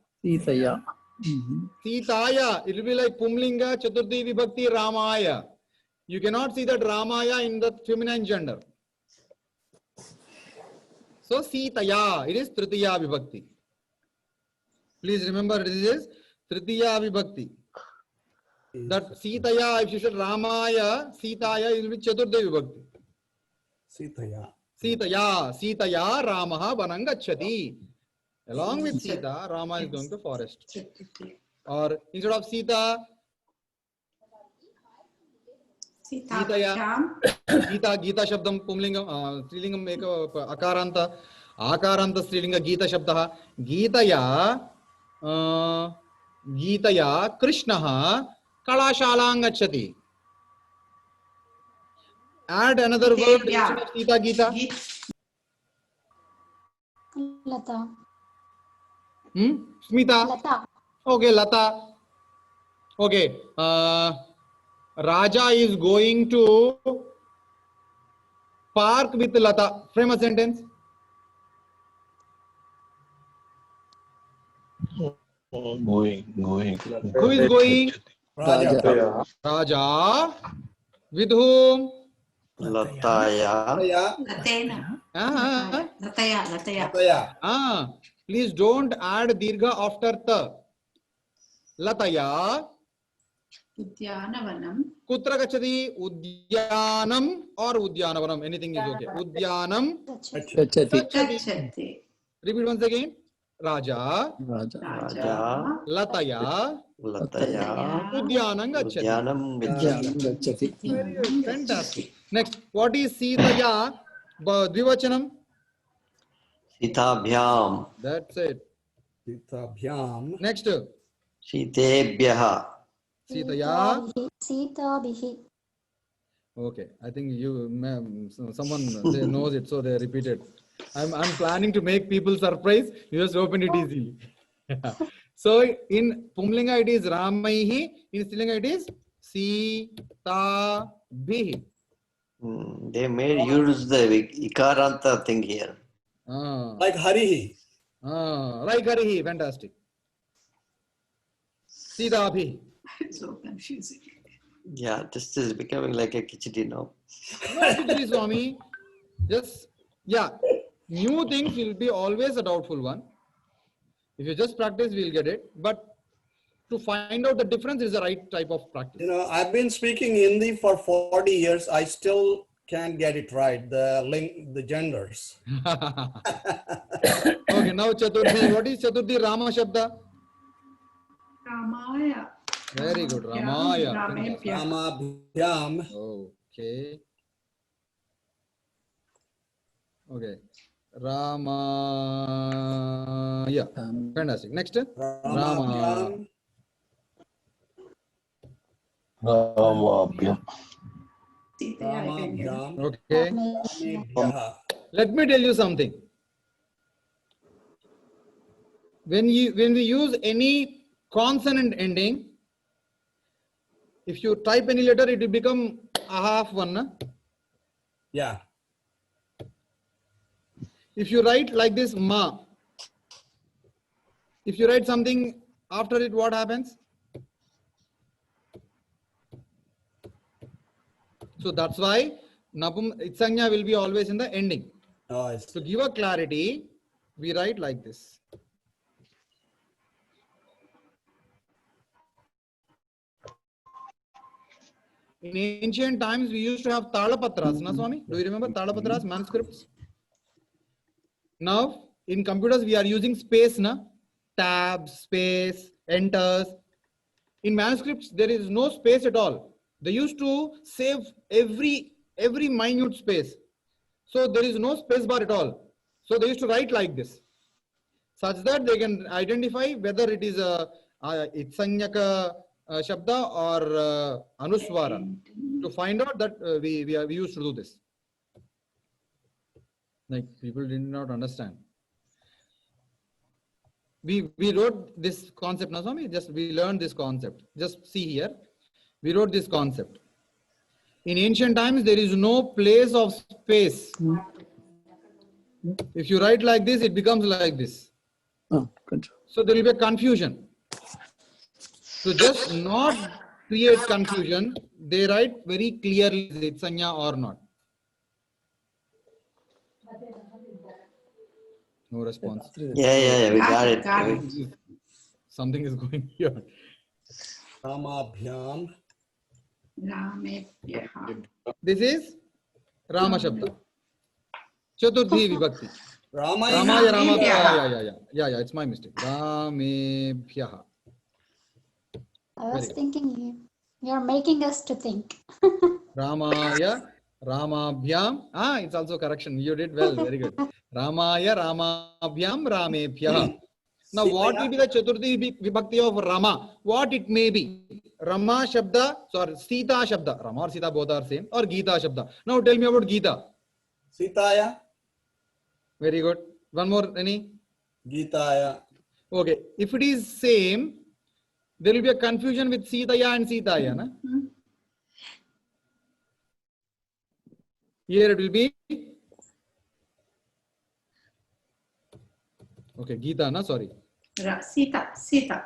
Sitaya. It will be like Pumlinga, Chaturthi Vibhakti, Ramaya. You cannot see that Ramaya in the feminine gender. So Sitaya, it is Tritiya Vibhakti. Please remember this is Tritiya Vibhakti. That Sitaya, if you said Ramaya, Sitaya, it will be Chaturthi Vibhakti. Sitaya, Ramaha Vanam Gacchati. Along with Sita, Rama is going to forest. Or instead of Sita, Gita Shabdam Pumlingam, Strilingam make Akaranta, Strilinga Gita Shabdaha, Gitaya, Krishnaha, Kalashalang Gacchati. Add another word instead of Sita Gita. Lata. Smita. Lata. Okay, Lata. Okay. Raja is going to park with Lata. Frame a sentence. Going. Who is going? Raja. With whom? Lataya. Lataya. Please don't add dirgha after ta. Lataya. Udyanavanam. Kutra gachati? Udyanam or Udyanavanam. Anything is okay. Udyanam. Gachati. Repeat once again. Raja. Lataya. Udyanam gachati. Very good. Fantastic. Next, what is Sitaya? Dvivachanam. Sitabhyam. That's it. Sitabhyam. Next. Sitebhyaha. Sitaya. Sitabihi. Okay, I think someone they knows it, so they repeated. I'm planning to make people surprised. You just open it easily. So in Pumlinga it is Ramaihi. In Strilinga it is Sitabihi. They made use the Ikaranta thing here. Like Harihi. Like Harihi. Fantastic. Sitabihi. So confusing. Yeah, this is becoming like a khichdi now. No, Khichdi, Swami. Just, yeah, new things will be always a doubtful one. If you just practice, we'll get it. But to find out the difference is the right type of practice. You know, I've been speaking Hindi for 40 years. I still can't get it right. The genders. Okay, now Chaturthi. What is Chaturthi Rama Shabda? Ramaya. Very good. Ramaya. Ramebhya. Ramabhyam. Okay. Okay. Ramaya. Fantastic. Next. Rama. Ramabhyam. Ramabhyam. Okay. Ramebhyaha. Let me tell you something. When we use any consonant ending, if you type any letter, it will become a half one. Na? Yeah. If you write like this, ma. If you write something after it, what happens? So that's why Itsanya will be always in the ending. Oh, To give a clarity, we write like this. In ancient times, we used to have Talapatras, na Swami? Do you remember Talapatras, manuscripts? Now, in computers, we are using space, na? Tabs, space, enters. In manuscripts, there is no space at all. They used to save every minute space. So there is no space bar at all. So they used to write like this, such that they can identify whether it is a Itsanyaka Shabda or Anuswara. To find out that we used to do this. Like people did not understand. We wrote this concept, now Swami, we learned this concept. Just see here. We wrote this concept. In ancient times, there is no place of space. If you write like this, it becomes like this. Oh, good. So there will be a confusion. To just not create confusion, they write very clearly, is it Sanya or not? No response. Yeah, we got it. Something is going here. Ramabhyam. Ramebhya. This is Rama Shabda. Chaturthi Vibhakti. Ramaya. Ramaya, Ramabhya. Yeah, it's my mistake. Ramebhyaha. I was thinking you're making us to think. Ramaya, Ramabhyam. It's also correction. You did well. Very good. Ramaya, Ramabhyam, Ramebhyaha. Now, what will be the Chaturthi Vibhakti of Rama? What it may be? Rama Shabda, sorry, Sita Shabda. Rama or Sita both are same. Or Gita Shabda. Now, tell me about Gita. Sitaya. Very good. One more, any? Gitaya. Okay. If it is same, there will be a confusion with Sitaya and Sitaya. Na? Here it will be. Okay, Gita, na? Sorry. Sita.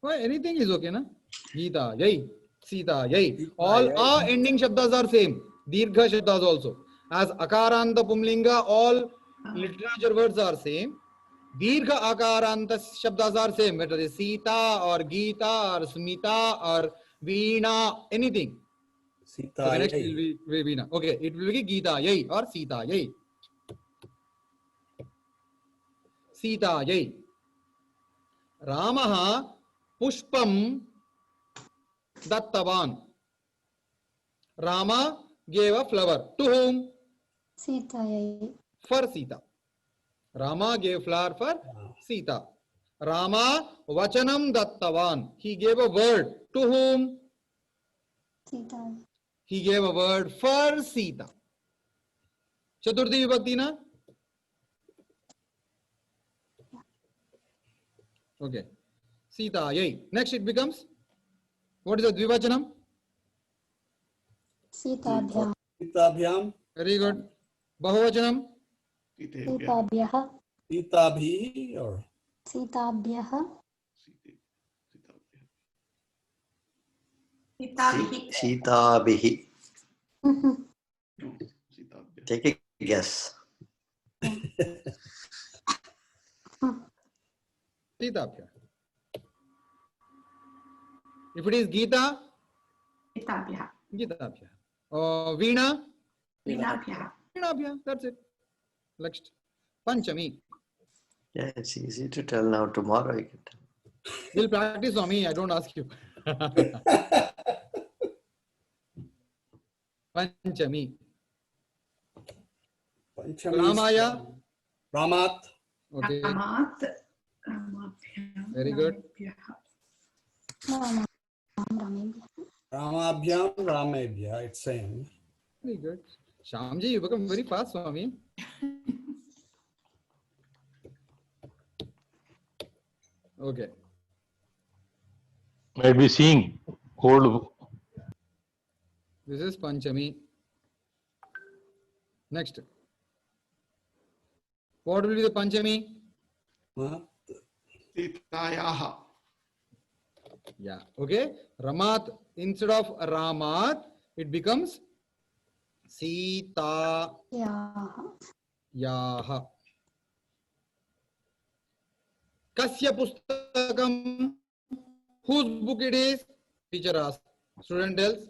Well, anything is okay, na? Gita, yay, Sita, yay. All ending shabdas are same. Dirgha shabdas also. As Akaranta Pumlinga, all literature words are same. Dirgha Akaranta shabdas are same. Whether it is Sita or Gita or Smita or Veena, anything. Sita. So the next will be Veena. Okay, it will be Gita, yay, or Sita, yay. Sita, yay. Ramaha Pushpam Dattavan. Rama gave a flower. To whom? Sita. For Sita. Rama gave flower for Sita. Rama Vachanam Dattavan. He gave a word. To whom? Sita. He gave a word for Sita. Chaturthi Vibhakti na? Okay. Sita, yay. Next it becomes, what is the Dvivachanam? Sitabhyam. Sitabhyam. Very good. Bahuvachanam? Sitabhyaha. Sitabhi or? Sitabhyaha. Sitabihi. Take a guess. Sitabhya. If it is Gita, Gitabhya. Gitabhya. Veena, Vinabhya. Veenabhya. That's it. Next. Panchami. Yeah, it's easy to tell now. Tomorrow you can tell. We'll practice on me. I don't ask you. Panchami. Panchami. Ramaya. Ramat. Okay. Ramat. Ramabhya. Very good. Ramabhyam, Ramebhya. It's same. Very good. Shamji, you become very fast, Swami. Okay. Might be seeing old. This is Panchami. Next. What will be the Panchami? Sitayaha. Yeah. Okay. Ramat, instead of Ramat, it becomes Sita Yaha. Kasya pustakam. Whose book it is? Teacher asks. Student tells,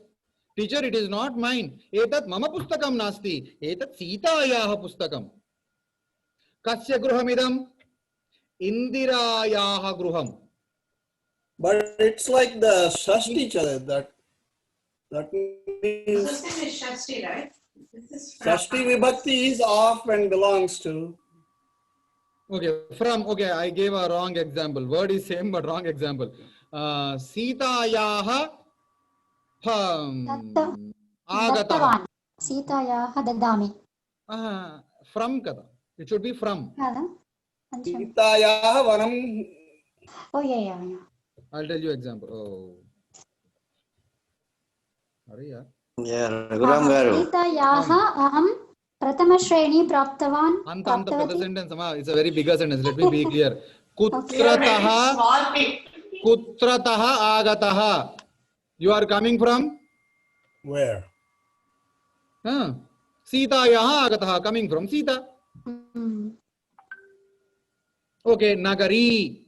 teacher, it is not mine. Etat mama pustakam nasti. Etat Sitayaha pustakam. Kasya gruhamidam? Indirayaha gruham. But it's like the Shashti Chala, that means This is Shasti, right? This is Shashti Vibhakti is of and belongs to. Okay, from, okay, I gave a wrong example. Word is same, but wrong example. Sitayaha agataha. Sitayaha dadami. From kada. It should be from. Sitayaha vanam. Oh, yeah. I'll tell you example. Oh. Hurry up. Yeah, Raghuram Garu. Sitayaha aham pratama shreni praptavan. Anta pada sentence. It's a very bigger sentence. Let me be clear. Kutrataha agataha. You are coming from? Where? Sitayaha agataha. Coming from Sita. Okay, Nagari.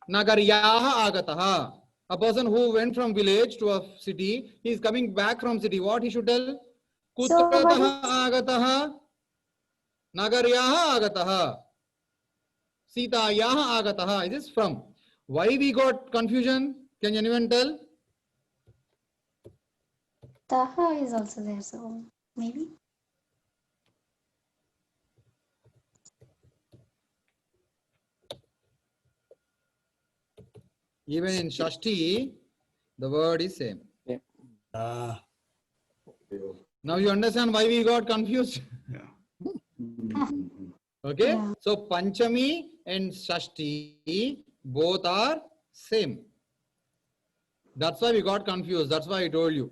Nagaryaha agataha. A person who went from village to a city, he is coming back from city. What he should tell? Kutrataha agataha. Nagaryaha agataha. Sitayaha agataha. It is from. Why we got confusion? Can anyone tell? Taha is also there, so maybe. Even in Shashti, the word is same. Now you understand why we got confused? Okay, Yeah. so Panchami and Shashti both are same. That's why we got confused. That's why I told you.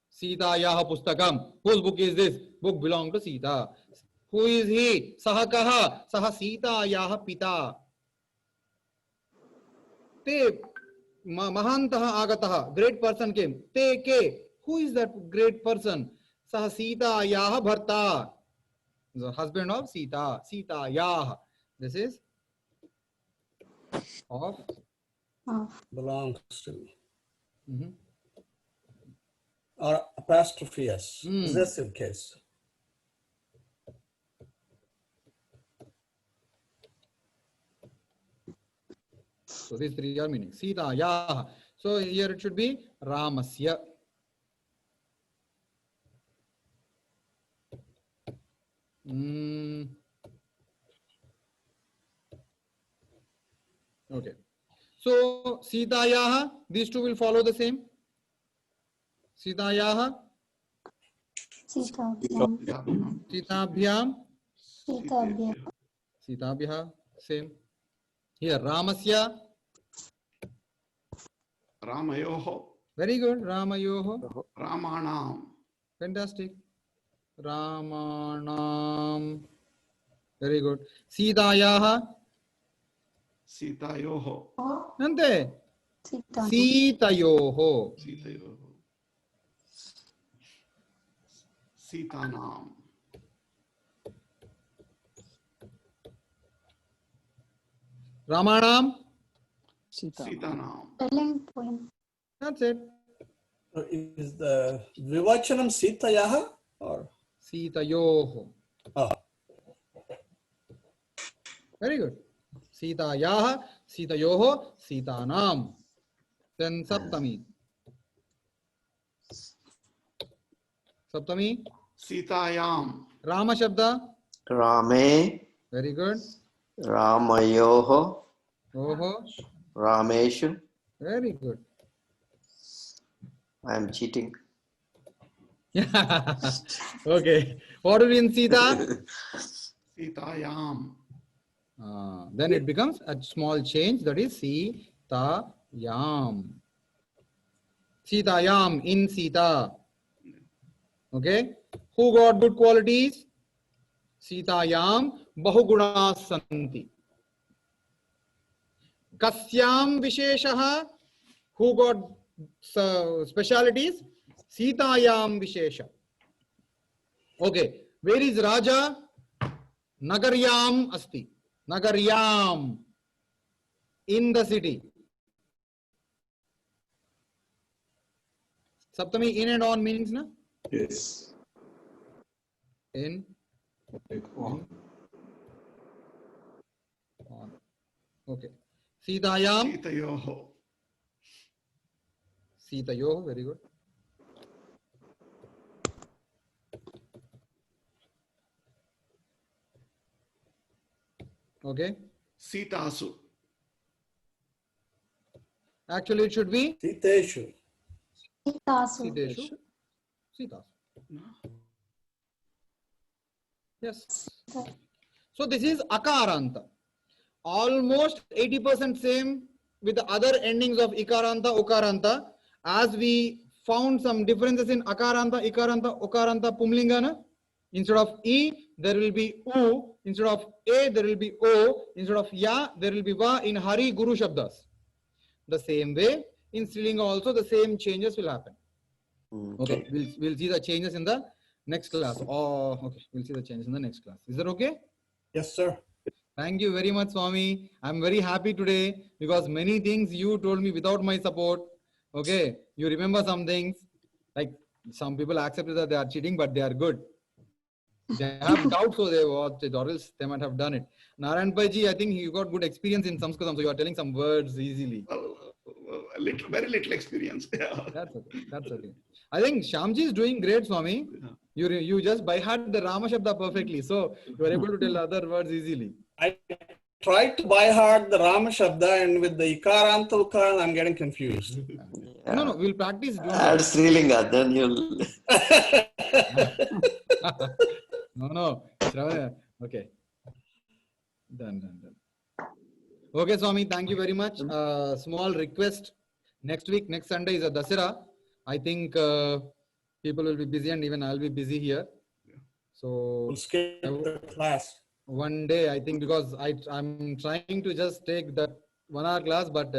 Sita Yaha Pustakam. Whose book is this? Book belongs to Sita. Who is he? Saha Kaha. Saha Sita Yaha Pita. Te Mahantaha Agataha. Great person came. Te Ke. Who is that great person? Saha Sita Yaha Bharta. The husband of Sita. Sita Yaha. This is of Belongs to. Or apostrophe S. Possessive case. So these three are meaning. Sita Yaha. So here it should be Ramasya. Okay. So Sitayaha, these two will follow the same. Sitayaha, Sitabhyam, Sitabhya, same. Here Ramasya. Ramayoho. Very good. Ramayoho. Ramanam. Fantastic. Ramanam. Very good. Sitayaha. Sitayoho. Nante. Sitayoho. Sitayoho. Sitanam. Ramanam. Sita. Sitanam. Spelling point. That's it. So is the Vivachanam Sitayaha or? Sitayoho. Oh, Very good. Sitayaha, Sitayoho, Sitanam. Then Saptami. Saptami. Sitayam. Rama Shabda. Rame, Very good. Ramayoho, Oho. Rameshu. Very good. I am cheating. Okay. What do we in Sita? Sitayam. Then it becomes a small change, that is Sita-yam. Sita-yam in Sita. Okay. Who got good qualities? Sita-yam bahugunas santi. Kasyam visheshaha. Who got specialities? Sita-yam vishesha. Okay. Where is Raja? Nagaryam asti. Nagaryam. In the city. Saptami, in and on means na? Yes. In. Like on. On. Okay. Sitayam. Sitayoho. Sitayoh. Very good. Okay. Sitasu. Actually, it should be Siteshu. Sitasu. Siteshu. Sitas. Yes. So this is Akaranta. Almost 80% same with the other endings of Ikaranta, Ukaranta. As we found some differences in Akaranta, Ikaranta, Ukaranta, Pumlingana. Instead of E, there will be U. Instead of A, there will be O. Instead of Ya, there will be Va in Hari Guru Shabdas. The same way, in Strilinga also, the same changes will happen. Okay, we'll see the changes in the next class. Oh, okay, we'll see the changes in the next class. Is that okay? Yes, sir. Thank you very much, Swami. I'm very happy today because many things you told me without my support. Okay, you remember some things, like some people accepted that they are cheating, but they are good. They have doubts, so they watch it, or else they might have done it. Narayan Paiji, I think you got good experience in Sanskritam, so you are telling some words easily. Very little experience. Yeah. That's okay. That's okay. I think Shyamji is doing great, Swami. You just by heart the Rama Shabda perfectly, so you are able to tell other words easily. I tried to by heart the Rama Shabda, and with the Ikaranta Ukaranta, I'm getting confused. No, we'll practice. Add Srilinga, then you'll. No. Okay. Done. Okay, Swami, thank you very much. Small request. Next week, next Sunday is a Dasara. I think people will be busy and even I'll be busy here. So We'll skip the class. One day, I think, because I'm trying to just take that 1 hour class, but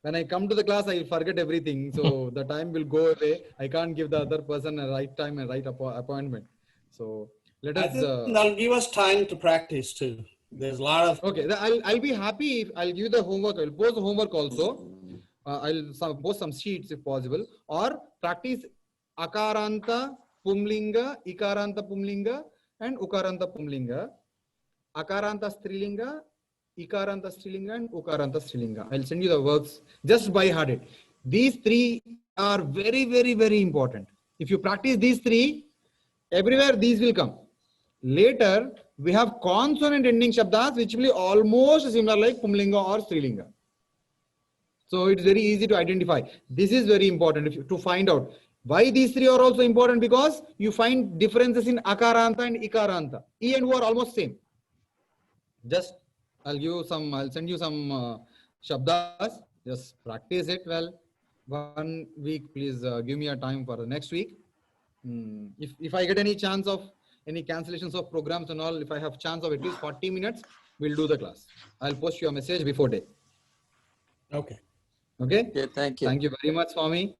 when I come to the class, I forget everything. So the time will go away. I can't give the other person a right time and right appointment. So let us. I think that'll give us time to practice too. There's a lot of. Okay, I'll be happy if I'll give you the homework. I'll post the homework also. I'll post some sheets if possible, or practice Akaranta Pumlinga, Ikaranta Pumlinga, and Ukaranta Pumlinga. Akaranta Strilinga, Ikaranta Strilinga, and Ukaranta Strilinga. I'll send you the works just by heart it. These three are very, very, very important. If you practice these three, everywhere these will come. Later, we have consonant ending shabdas which will be almost similar like Pumlinga or Strilinga. So it's very easy to identify. This is very important to find out. Why these three are also important? Because you find differences in Akaranta and Ikaranta. E and O are almost same. Just I'll send you some shabdas. Just practice it well. 1 week, please give me a time for the next week. If I get any chance of any cancellations of programs and all, if I have chance of at least 40 minutes, we'll do the class. I'll post you a message before day. Okay. Okay? Okay, thank you. Thank you very much, Swami.